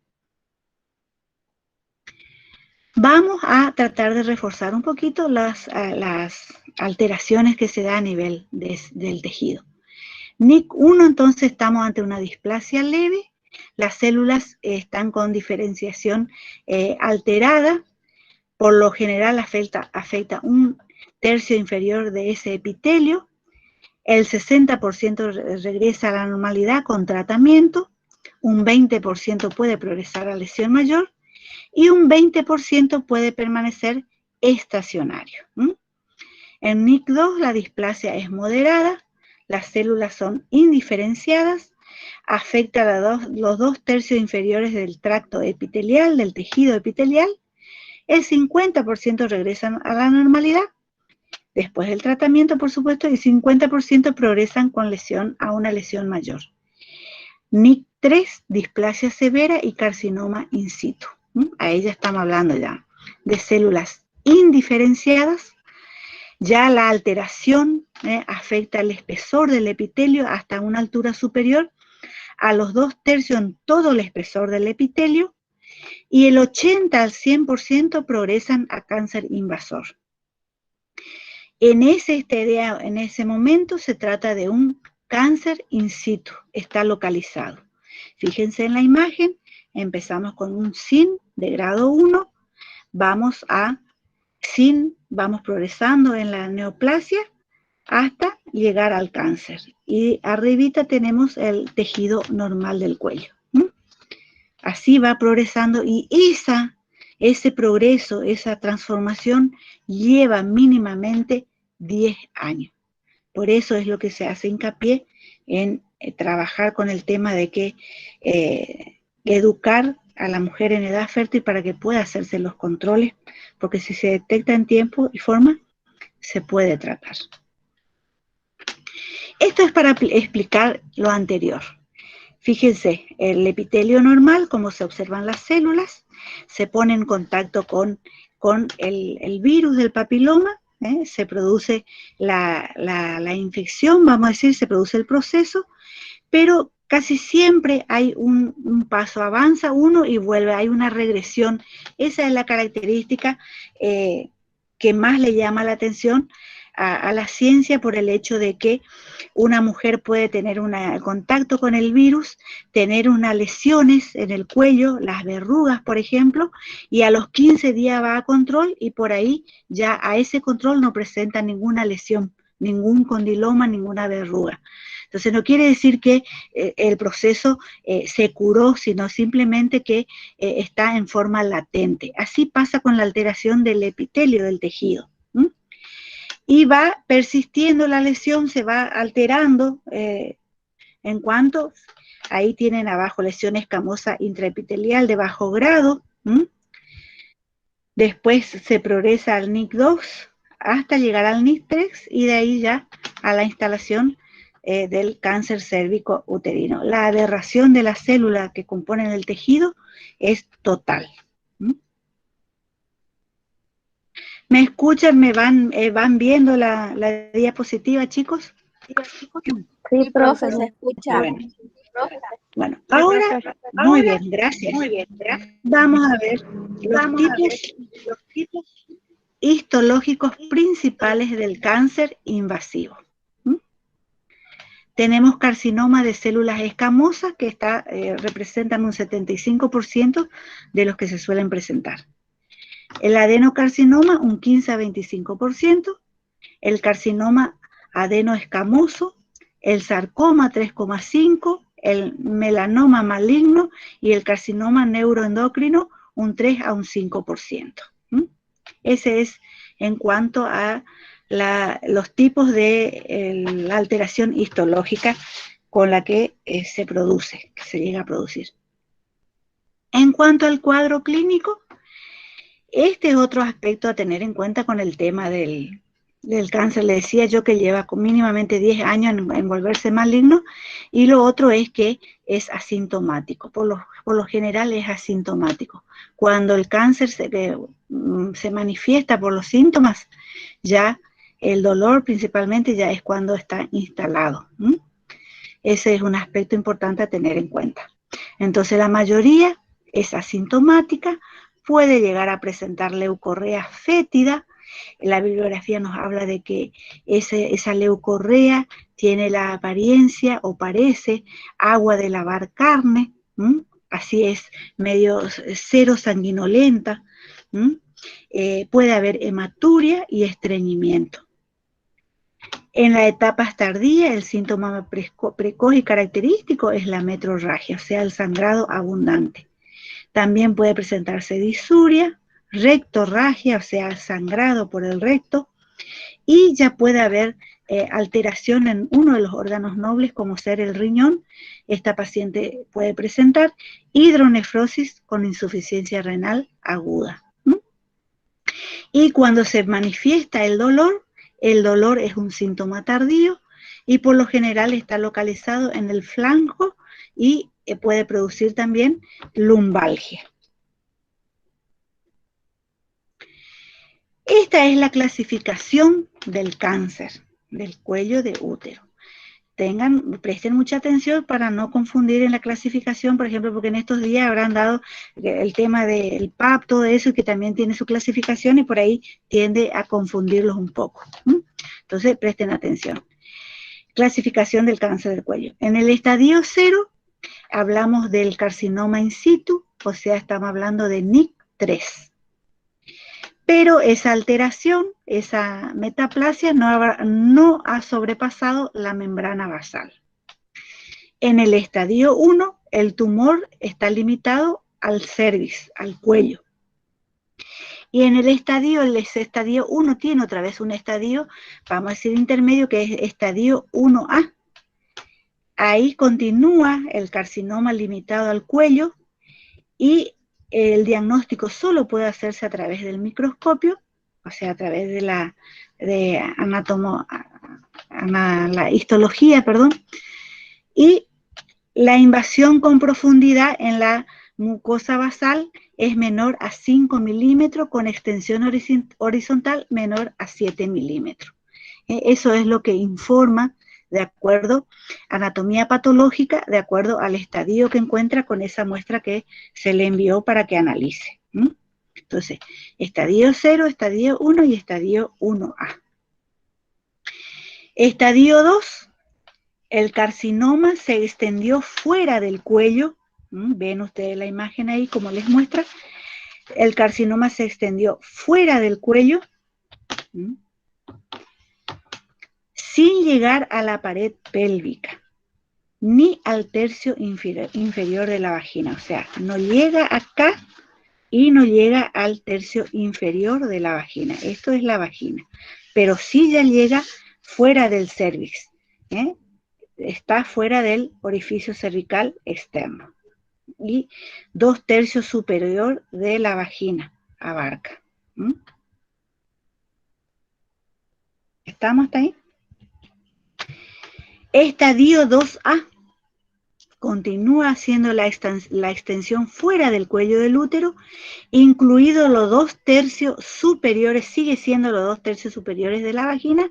Vamos a tratar de reforzar un poquito las alteraciones que se da a nivel del tejido. NIC1, entonces estamos ante una displasia leve, las células están con diferenciación alterada, por lo general afecta un tercio inferior de ese epitelio, el 60% regresa a la normalidad con tratamiento, un 20% puede progresar a lesión mayor y un 20% puede permanecer estacionario. En NIC2 la displasia es moderada, las células son indiferenciadas, afecta a los 2/3 inferiores del tracto epitelial, del tejido epitelial. El 50% regresan a la normalidad después del tratamiento, por supuesto, y 50% progresan con lesión a una lesión mayor. NIC3, displasia severa y carcinoma in situ. Ahí ya estamos hablando ya de células indiferenciadas. Ya la alteración afecta el espesor del epitelio hasta una altura superior a los 2/3 en todo el espesor del epitelio, y el 80 al 100% progresan a cáncer invasor. En ese momento se trata de un cáncer in situ, está localizado. Fíjense en la imagen, empezamos con un SIN de grado 1, vamos a SIN, vamos progresando en la neoplasia hasta llegar al cáncer. Y arribita tenemos el tejido normal del cuello. Así va progresando, y ese progreso, esa transformación lleva mínimamente 10 años. Por eso es lo que se hace hincapié en trabajar con el tema de que educar a la mujer en edad fértil para que pueda hacerse los controles, porque si se detecta en tiempo y forma, se puede tratar. Esto es para explicar lo anterior. Fíjense, el epitelio normal, como se observan las células, se pone en contacto con el virus del papiloma, se produce la infección, vamos a decir, se produce el proceso, pero casi siempre hay un paso, avanza uno y vuelve, hay una regresión. Esa es la característica que más le llama la atención a la ciencia, por el hecho de que una mujer puede tener contacto con el virus, tener unas lesiones en el cuello, las verrugas, por ejemplo, y a los 15 días va a control, y por ahí ya a ese control no presenta ninguna lesión, ningún condiloma, ninguna verruga. Entonces no quiere decir que el proceso se curó, sino simplemente que está en forma latente. Así pasa con la alteración del epitelio del tejido. Y va persistiendo la lesión, se va alterando en cuanto, ahí tienen abajo lesión escamosa intraepitelial de bajo grado. Después se progresa al NIC2 hasta llegar al NIC3, y de ahí ya a la instalación del cáncer cérvico uterino. La aberración de las células que componen el tejido es total. ¿Me escuchan? ¿Me van viendo la diapositiva, chicos? Sí, profe, se escucha. Bueno, ahora, muy bien, gracias. Vamos a ver los tipos histológicos principales del cáncer invasivo. Tenemos carcinoma de células escamosas, que representan un 75% de los que se suelen presentar. El adenocarcinoma, un 15 a 25%, el carcinoma adenoescamoso, el sarcoma, 3,5%, el melanoma maligno y el carcinoma neuroendocrino, un 3 a un 5%. Ese es en cuanto a los tipos de la alteración histológica con la que se produce, que se llega a producir. En cuanto al cuadro clínico, este es otro aspecto a tener en cuenta con el tema del cáncer. Le decía yo que lleva mínimamente 10 años en volverse maligno, y lo otro es que es asintomático. Por lo general es asintomático. Cuando el cáncer se manifiesta por los síntomas, ya el dolor principalmente ya es cuando está instalado. Ese es un aspecto importante a tener en cuenta. Entonces la mayoría es asintomática, puede llegar a presentar leucorrea fétida. La bibliografía nos habla de que esa leucorrea tiene la apariencia o parece agua de lavar carne, así es, medio cero sanguinolenta. Puede haber hematuria y estreñimiento. En las etapas tardías, el síntoma precoz y característico es la metrorragia, o sea, el sangrado abundante. También puede presentarse disuria, rectorragia, o sea, sangrado por el recto, y ya puede haber alteración en uno de los órganos nobles, como ser el riñón, esta paciente puede presentar hidronefrosis con insuficiencia renal aguda. Y cuando se manifiesta el dolor es un síntoma tardío y por lo general está localizado en el flanco y puede producir también lumbalgia. Esta es la clasificación del cáncer del cuello de útero. Presten mucha atención para no confundir en la clasificación, por ejemplo, porque en estos días habrán dado el tema del PAP, todo eso, y que también tiene su clasificación y por ahí tiende a confundirlos un poco. Entonces, presten atención. Clasificación del cáncer del cuello. En el estadio 0 hablamos del carcinoma in situ, o sea, estamos hablando de NIC3. Pero esa alteración, esa metaplasia no ha sobrepasado la membrana basal. En el estadio 1, el tumor está limitado al cervix, al cuello. Y en el estadio 1 tiene otra vez un estadio, vamos a decir intermedio, que es estadio 1A. Ahí continúa el carcinoma limitado al cuello y el diagnóstico solo puede hacerse a través del microscopio, o sea, a través de la histología, y la invasión con profundidad en la mucosa basal es menor a 5 milímetros con extensión horizontal menor a 7 milímetros. Eso es lo que informa, de acuerdo a anatomía patológica, de acuerdo al estadio que encuentra con esa muestra que se le envió para que analice. Entonces, estadio 0, estadio 1 y estadio 1A. Estadio 2, el carcinoma se extendió fuera del cuello. Ven ustedes la imagen ahí como les muestra. El carcinoma se extendió fuera del cuello, sin llegar a la pared pélvica, ni al tercio inferior de la vagina. O sea, no llega acá y no llega al tercio inferior de la vagina. Esto es la vagina. Pero sí ya llega fuera del cervix. Está fuera del orificio cervical externo. Y 2/3 superior de la vagina abarca. ¿Estamos hasta ahí? Estadio 2A continúa haciendo la extensión fuera del cuello del útero, incluido los 2/3 superiores, sigue siendo los 2/3 superiores de la vagina,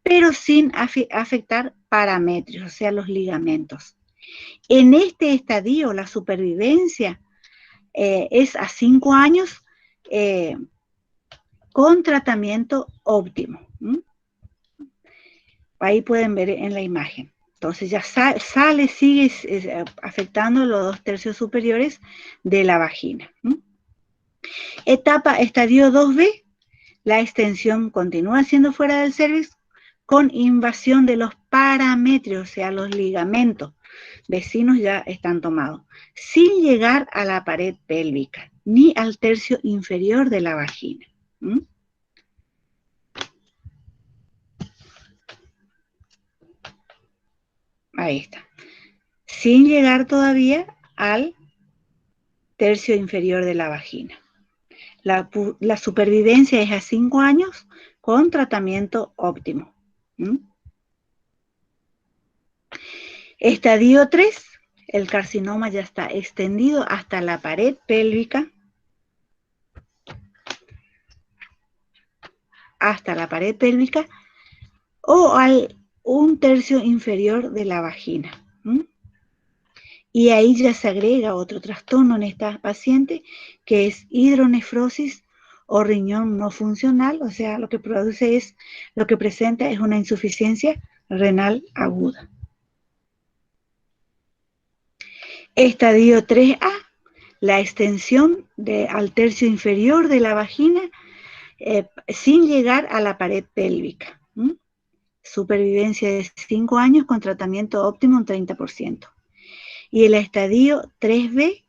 pero sin afectar parametrios, o sea, los ligamentos. En este estadio, la supervivencia es a 5 años con tratamiento óptimo. Ahí pueden ver en la imagen. Entonces ya sigue afectando los 2/3 superiores de la vagina. Estadio 2B, la extensión continúa siendo fuera del cervix con invasión de los parametrios, o sea, los ligamentos vecinos ya están tomados, sin llegar a la pared pélvica, ni al tercio inferior de la vagina. Ahí está. Sin llegar todavía al tercio inferior de la vagina. La supervivencia es a 5 años con tratamiento óptimo. Estadio 3, el carcinoma ya está extendido hasta la pared pélvica, o al 1/3 inferior de la vagina. Y ahí ya se agrega otro trastorno en esta paciente, que es hidronefrosis o riñón no funcional, o sea, lo que presenta es una insuficiencia renal aguda. Estadio 3A, la extensión al tercio inferior de la vagina sin llegar a la pared pélvica. Supervivencia de 5 años con tratamiento óptimo un 30%. Y el estadio 3B,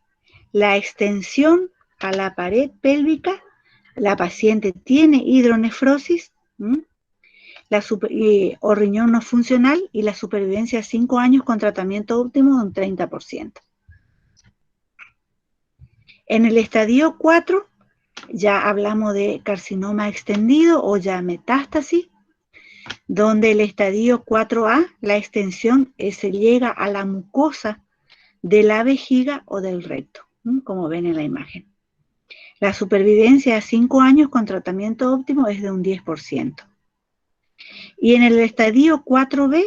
la extensión a la pared pélvica, la paciente tiene hidronefrosis, o riñón no funcional, y la supervivencia a 5 años con tratamiento óptimo de un 30%. En el estadio 4 ya hablamos de carcinoma extendido o ya metástasis, donde el estadio 4A, la extensión se llega a la mucosa de la vejiga o del recto, como ven en la imagen. La supervivencia a 5 años con tratamiento óptimo es de un 10%. Y en el estadio 4B,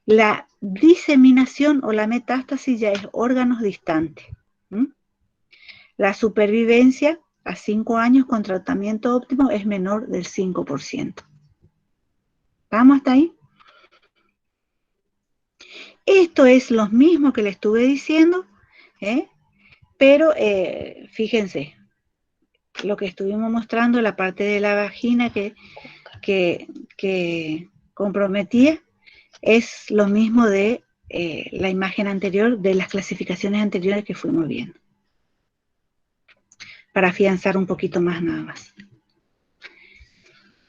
la diseminación o la metástasis ya es órganos distantes. La supervivencia a 5 años con tratamiento óptimo es menor del 5%. ¿Vamos hasta ahí? Esto es lo mismo que le estuve diciendo, pero fíjense, lo que estuvimos mostrando, la parte de la vagina que comprometía, es lo mismo de la imagen anterior, de las clasificaciones anteriores que fuimos viendo. Para afianzar un poquito más nada más.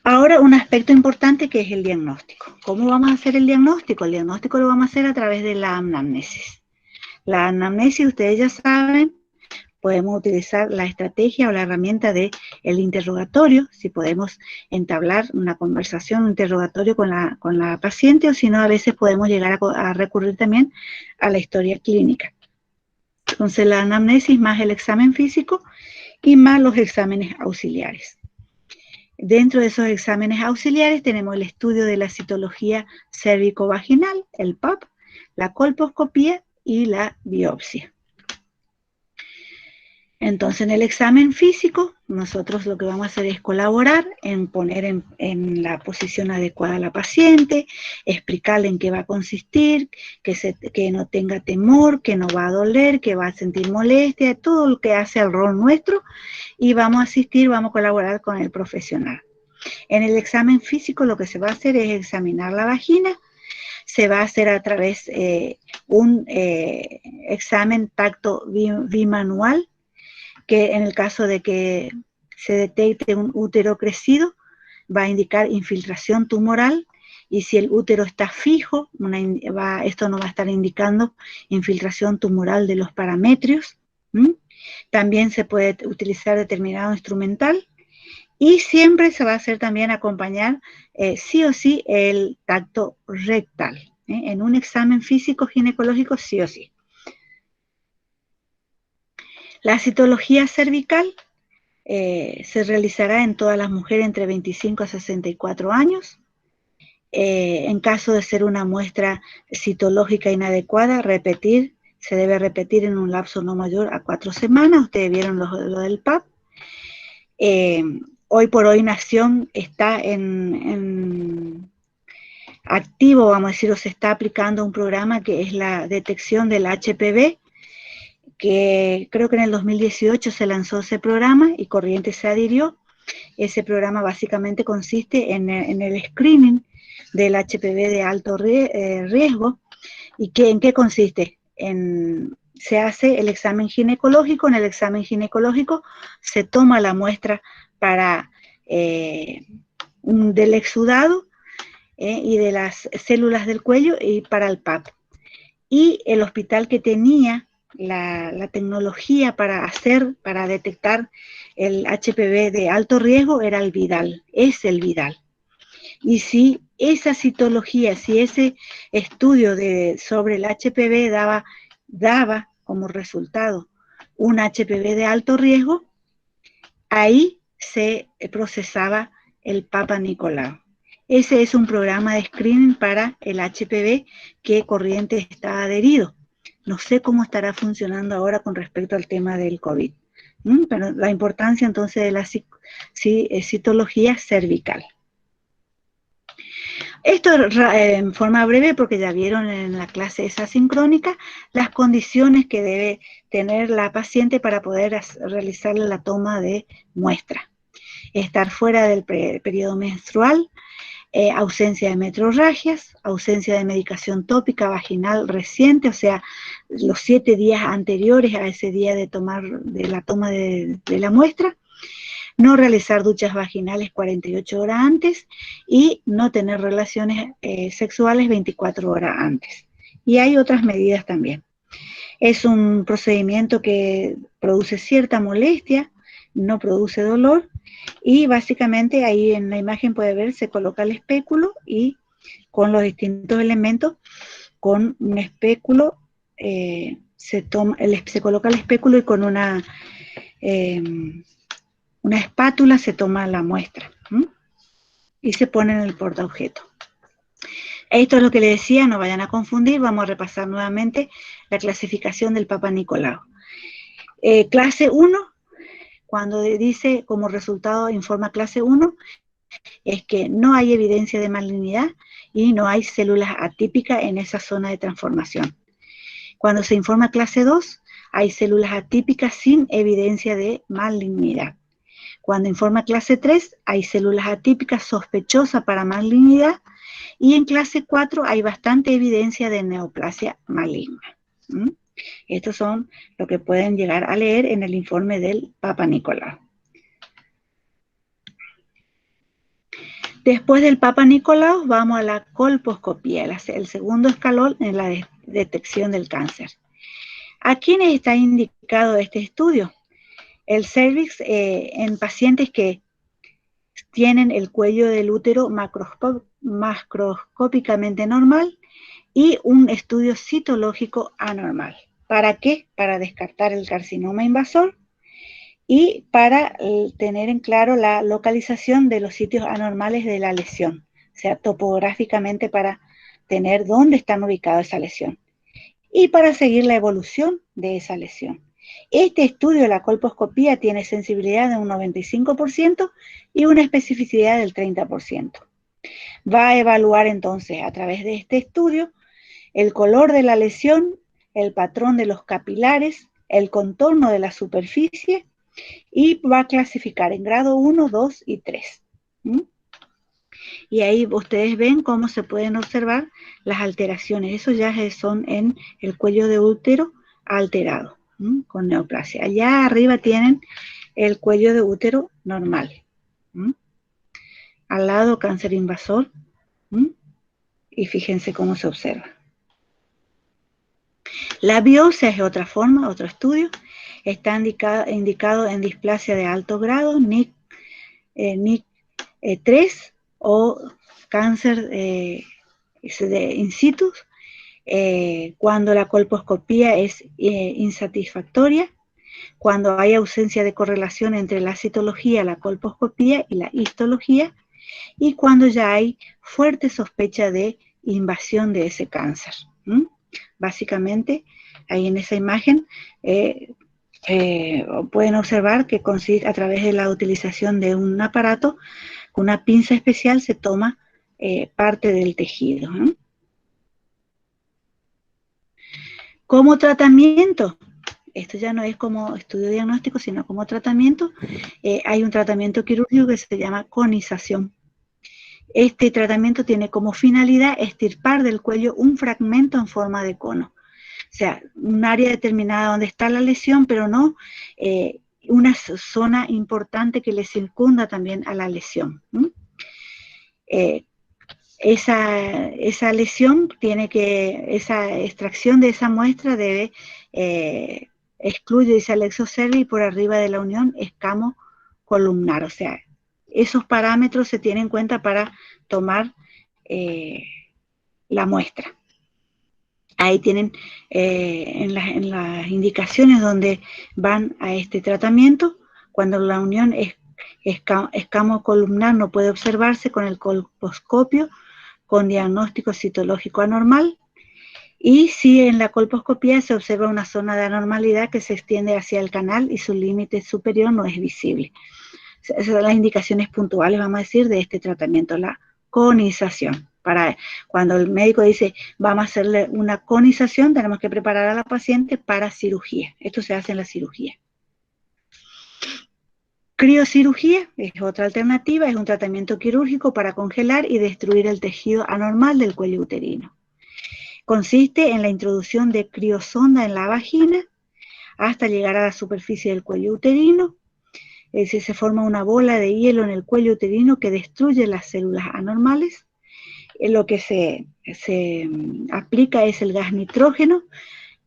Ahora, un aspecto importante que es el diagnóstico. ¿Cómo vamos a hacer el diagnóstico? El diagnóstico lo vamos a hacer a través de la anamnesis. La anamnesis, ustedes ya saben, podemos utilizar la estrategia o la herramienta del interrogatorio, si podemos entablar una conversación, un interrogatorio con la paciente, o si no, a veces podemos llegar a recurrir también a la historia clínica. Entonces, la anamnesis más el examen físico y más los exámenes auxiliares. Dentro de esos exámenes auxiliares tenemos el estudio de la citología cérvico-vaginal, el PAP, la colposcopía y la biopsia. Entonces, en el examen físico, nosotros lo que vamos a hacer es colaborar en poner en la posición adecuada a la paciente, explicarle en qué va a consistir, que no tenga temor, que no va a doler, que va a sentir molestia, todo lo que hace al rol nuestro, y vamos a asistir, vamos a colaborar con el profesional. En el examen físico lo que se va a hacer es examinar la vagina, se va a hacer a través de un examen tacto bimanual, que en el caso de que se detecte un útero crecido, va a indicar infiltración tumoral, y si el útero está fijo, esto nos va a estar indicando infiltración tumoral de los parametrios. También se puede utilizar determinado instrumental, y siempre se va a hacer también acompañar sí o sí el tacto rectal, en un examen físico ginecológico sí o sí. La citología cervical se realizará en todas las mujeres entre 25 a 64 años. En caso de ser una muestra citológica inadecuada, se debe repetir en un lapso no mayor a 4 semanas. Ustedes vieron lo del PAP. Hoy por hoy Nación está en activo, vamos a decir, o se está aplicando un programa que es la detección del HPV, que creo que en el 2018 se lanzó ese programa y Corrientes se adhirió. Ese programa básicamente consiste en el screening del HPV de alto riesgo. ¿Y en qué consiste? Se hace el examen ginecológico. En el examen ginecológico se toma la muestra para del exudado y de las células del cuello y para el PAP. Y el hospital que tenía la tecnología para detectar el HPV de alto riesgo era el Vidal, es el Vidal. Y si esa citología, si ese estudio sobre el HPV daba como resultado un HPV de alto riesgo, ahí se procesaba el Papa Nicolau. Ese es un programa de screening para el HPV que Corrientes está adherido. No sé cómo estará funcionando ahora con respecto al tema del COVID. Pero la importancia entonces de la citología cervical. Esto en forma breve, porque ya vieron en la clase esa sincrónica las condiciones que debe tener la paciente para poder realizarle la toma de muestra. Estar fuera del periodo menstrual, ausencia de metrorragias, ausencia de medicación tópica vaginal reciente, o sea, los 7 días anteriores a ese día de la toma de la muestra. no realizar duchas vaginales 48 horas antes y no tener relaciones sexuales 24 horas antes. Y hay otras medidas también. Es un procedimiento que produce cierta molestia, no produce dolor, y básicamente ahí en la imagen puede ver, se coloca el espéculo y con los distintos elementos, con un espéculo, se coloca el espéculo y con una espátula se toma la muestra y se pone en el portaobjeto. Esto es lo que les decía, no vayan a confundir, vamos a repasar nuevamente la clasificación del Papa Nicolau. Clase 1, cuando dice como resultado informa clase 1, es que no hay evidencia de malignidad y no hay células atípicas en esa zona de transformación. Cuando se informa clase 2, hay células atípicas sin evidencia de malignidad. Cuando informa clase 3, hay células atípicas sospechosas para malignidad, y en clase 4 hay bastante evidencia de neoplasia maligna. Estos son lo que pueden llegar a leer en el informe del Papa Nicolau. Después del Papa Nicolau vamos a la colposcopía, el segundo escalón en la detección del cáncer. ¿A quiénes está indicado este estudio? El cervix en pacientes que tienen el cuello del útero macroscópicamente normal y un estudio citológico anormal. ¿Para qué? Para descartar el carcinoma invasor y para tener en claro la localización de los sitios anormales de la lesión, o sea, topográficamente para tener dónde están ubicadas esa lesión y para seguir la evolución de esa lesión. Este estudio de la colposcopía tiene sensibilidad de un 95% y una especificidad del 30%. Va a evaluar entonces a través de este estudio el color de la lesión, el patrón de los capilares, el contorno de la superficie y va a clasificar en grado 1, 2 y 3. Y ahí ustedes ven cómo se pueden observar las alteraciones. Eso ya son en el cuello de útero alterado, con neoplasia. Allá arriba tienen el cuello de útero normal. Al lado cáncer invasor. Y fíjense cómo se observa. La biopsia es otra forma, otro estudio. Está indicado en displasia de alto grado, NIC 3 o cáncer in situ, cuando la colposcopía es insatisfactoria, cuando hay ausencia de correlación entre la citología, la colposcopía y la histología, y cuando ya hay fuerte sospecha de invasión de ese cáncer. Básicamente, ahí en esa imagen pueden observar que consiste a través de la utilización de un aparato, con una pinza especial se toma parte del tejido. Como tratamiento, esto ya no es como estudio diagnóstico, sino como tratamiento, hay un tratamiento quirúrgico que se llama conización. Este tratamiento tiene como finalidad extirpar del cuello un fragmento en forma de cono. O sea, un área determinada donde está la lesión, pero no una zona importante que le circunda también a la lesión. Esa lesión esa extracción de esa muestra debe excluye, dice el exocervi, y por arriba de la unión escamo columnar. O sea, esos parámetros se tienen en cuenta para tomar la muestra. Ahí tienen en las indicaciones donde van a este tratamiento. Cuando la unión escamo-columnar no puede observarse con el colposcopio, con diagnóstico citológico anormal, y si en la colposcopía se observa una zona de anormalidad que se extiende hacia el canal y su límite superior no es visible. Esas son las indicaciones puntuales, vamos a decir, de este tratamiento, la conización. Para cuando el médico dice vamos a hacerle una conización, tenemos que preparar a la paciente para cirugía. Esto se hace en la cirugía. Criocirugía es otra alternativa, es un tratamiento quirúrgico para congelar y destruir el tejido anormal del cuello uterino. Consiste en la introducción de criosonda en la vagina hasta llegar a la superficie del cuello uterino. Es decir, se forma una bola de hielo en el cuello uterino que destruye las células anormales. Lo que se aplica es el gas nitrógeno,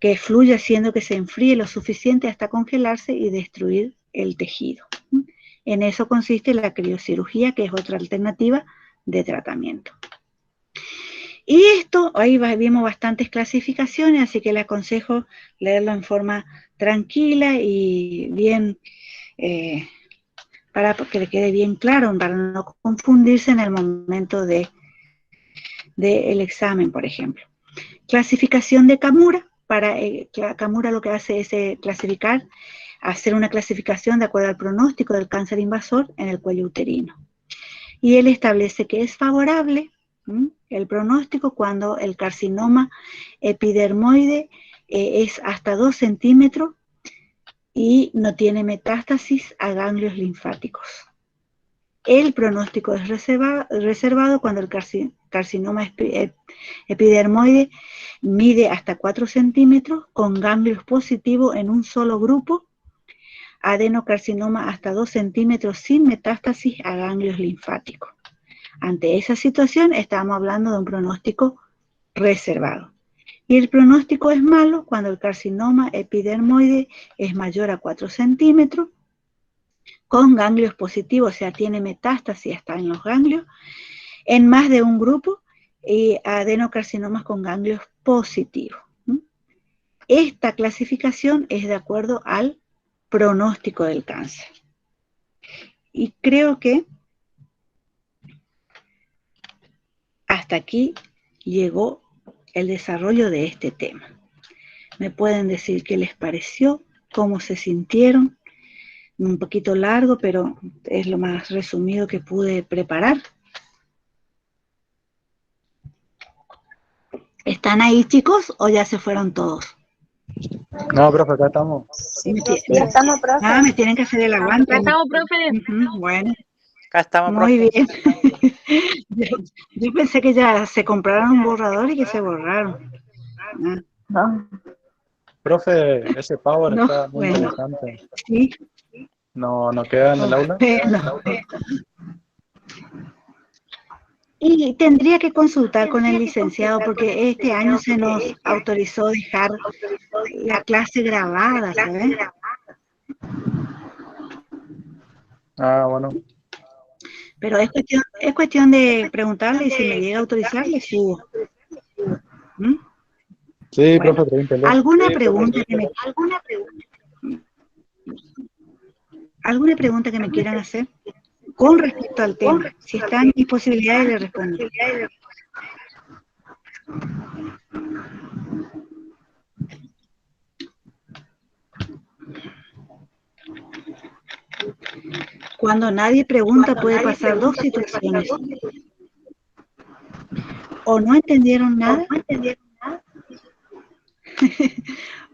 que fluye haciendo que se enfríe lo suficiente hasta congelarse y destruir el tejido. En eso consiste la criocirugía, que es otra alternativa de tratamiento. Y esto, ahí vimos bastantes clasificaciones, así que le aconsejo leerlo en forma tranquila y bien, para que le quede bien claro, para no confundirse en el momento del examen, por ejemplo. Clasificación de Kamura. Kamura lo que hace es clasificar, hacer una clasificación de acuerdo al pronóstico del cáncer invasor en el cuello uterino. Y él establece que es favorable el pronóstico cuando el carcinoma epidermoide es hasta 2 centímetros y no tiene metástasis a ganglios linfáticos. El pronóstico es reservado cuando el carcinoma epidermoide mide hasta 4 centímetros con ganglios positivos en un solo grupo, adenocarcinoma hasta 2 centímetros sin metástasis a ganglios linfáticos. Ante esa situación estamos hablando de un pronóstico reservado. Y el pronóstico es malo cuando el carcinoma epidermoide es mayor a 4 centímetros, con ganglios positivos, o sea, tiene metástasis hasta en los ganglios, en más de un grupo, y adenocarcinomas con ganglios positivos. Esta clasificación es de acuerdo al pronóstico del cáncer. Y creo que hasta aquí llegó el desarrollo de este tema. ¿Me pueden decir qué les pareció? ¿Cómo se sintieron? Un poquito largo, pero es lo más resumido que pude preparar. ¿Están ahí, chicos, o ya se fueron todos? No, profe, acá estamos. Sí, profe. Ya estamos, profe. Me tienen que hacer el aguante. Acá estamos, profe. Bueno, Acá estamos, muy profe. bien. Yo pensé que ya se compraron un borrador y que se borraron. No. Profe, ese Power No, está muy bueno. interesante. Sí. ¿No queda en el aula? Bueno. Y tendría que consultar con el licenciado porque este año se nos autorizó dejar la clase grabada, ¿sabes? Ah, bueno. Pero es cuestión de preguntarle y si me llega a autorizar, le subo. ¿Mm? Sí, Bueno, profe, pregúntele. ¿alguna pregunta que me quieran hacer con respecto al tema? Si están en mis posibilidades, le respondo. Cuando nadie pregunta puede pasar dos situaciones. O no entendieron nada,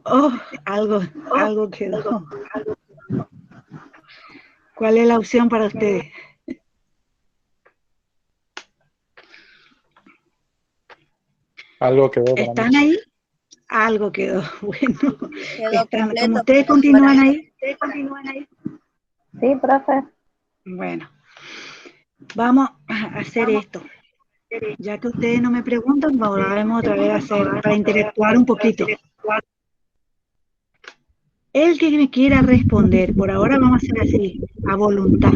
o algo quedó. ¿Cuál es la opción para ustedes? Algo quedó para ¿Están mí. ahí? Algo quedó. Bueno, Quedó completo. como ustedes continúan ahí. Sí, profe. Bueno, vamos a hacer esto. Ya que ustedes no me preguntan, volvemos otra vez a hacer para interactuar un poquito. El que me quiera responder, por ahora vamos a hacer así, a voluntad.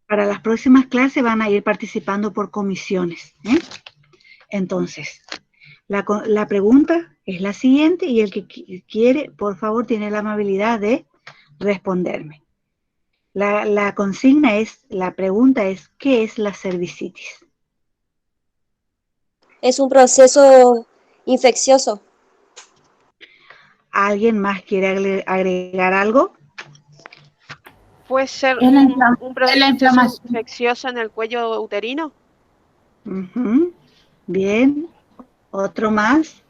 Para las próximas clases van a ir participando por comisiones. Entonces, la pregunta es la siguiente y el que quiere, por favor, tiene la amabilidad de responderme. La consigna es, la pregunta es, ¿qué es la cervicitis? Es un proceso infeccioso. ¿Alguien más quiere agregar algo? ¿Puede ser Es un proceso infeccioso en el cuello uterino? Bien. ¿Otro más?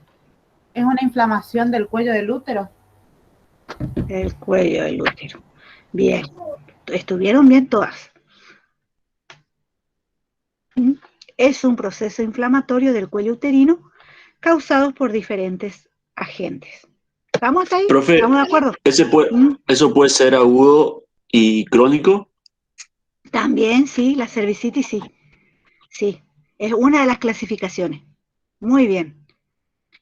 Es una inflamación del cuello del útero. El cuello del útero. Bien. Estuvieron bien todas. Es un proceso inflamatorio del cuello uterino causado por diferentes agentes. ¿Estamos ahí? Profe, ¿Estamos de acuerdo? eso puede ser agudo ¿Y crónico? También, sí, la cervicitis, sí. Sí, es una de las clasificaciones. Muy bien.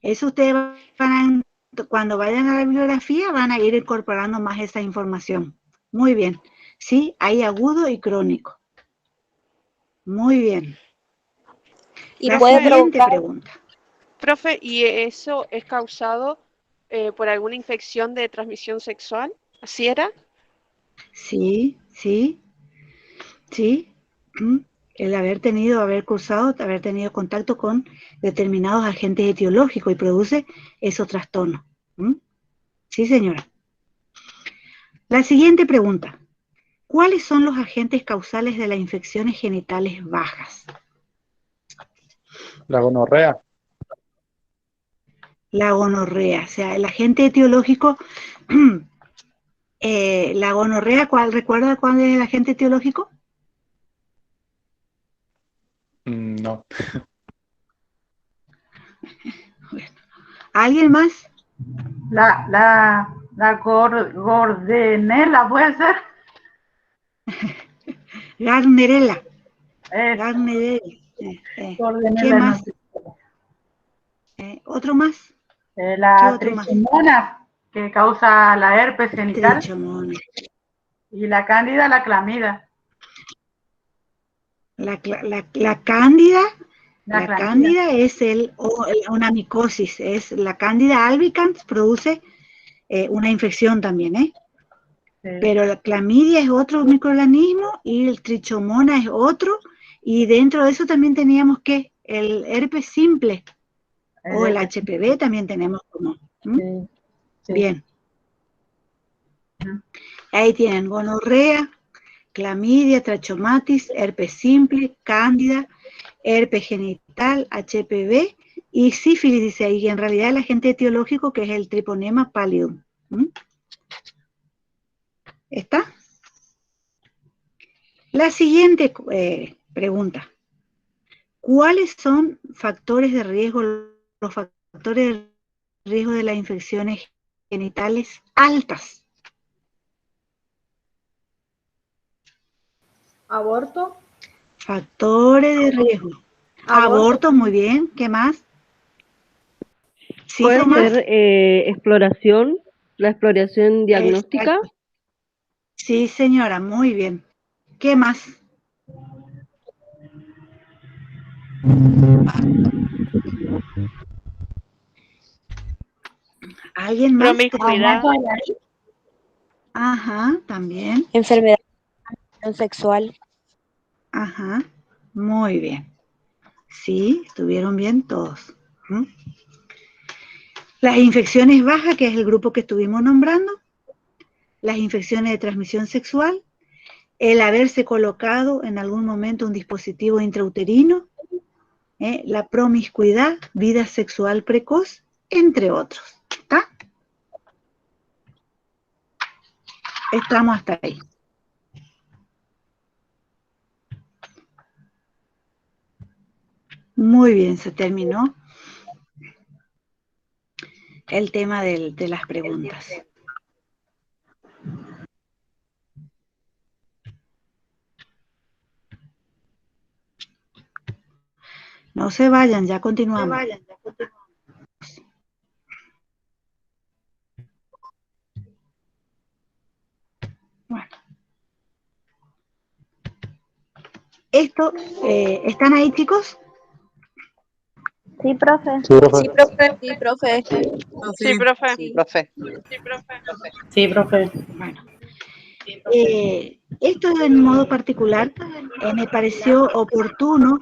Eso ustedes van a, cuando vayan a la bibliografía, van a ir incorporando más esa información. Muy bien. Sí, hay agudo y crónico. Muy bien. Y La puede siguiente provocar, pregunta. Profe, ¿y eso es causado por alguna infección de transmisión sexual? ¿Así era? Sí, sí, sí. El haber cursado, haber tenido contacto con determinados agentes etiológicos y produce esos trastornos. Sí, señora. La siguiente pregunta. ¿Cuáles son los agentes causales de las infecciones genitales bajas? La gonorrea. La gonorrea, o sea, el agente etiológico, la gonorrea, ¿recuerda cuál es el agente etiológico? No. ¿Alguien más? La gordenela, ¿puede ser? Gardnerella. Es Gardnerella. ¿Qué gordenela, más? no sé. ¿Otro más? ¿Qué La otro más? trichomona, que causa la herpes genital. Trichomona. Y la cándida, la clamida. La cándida. La La clamida. cándida es una micosis, es la cándida albicans, produce una infección también, ¿eh? Sí. Pero la clamidia es otro microorganismo y el trichomona es otro, y dentro de eso también teníamos que el herpes simple o el HPV también tenemos como. Sí, sí. Bien. Ahí tienen gonorrea, clamidia, trachomatis, herpes simple, cándida, herpes genital, HPV y sífilis, dice ahí, y en realidad el agente etiológico que es el Treponema pallidum. ¿Está? La siguiente pregunta. ¿Cuáles son factores de riesgo, los factores de riesgo de las infecciones genitales altas? Aborto. Factores de riesgo. Aborto, muy bien. ¿Qué más? ¿Sí, puede Tomás? ser exploración, la exploración diagnóstica. Exacto. Sí, señora, muy bien. ¿Qué más? ¿Alguien más? Promiscuidad. Ajá, también. enfermedad sexual. Ajá, muy bien. Sí, estuvieron bien todos. Las infecciones bajas, que es el grupo que estuvimos nombrando, las infecciones de transmisión sexual, el haberse colocado en algún momento un dispositivo intrauterino, la promiscuidad, vida sexual precoz, entre otros. ¿Está? Estamos hasta ahí. Muy bien, se terminó el tema de las preguntas. No se vayan, ya continuamos. Bueno. Esto, ¿están ahí, chicos? Sí, profe. Sí, profe. Sí, profe. Sí, profe. Sí, profe. Sí, profe. Sí, profe. Bueno. Esto en modo particular me pareció oportuno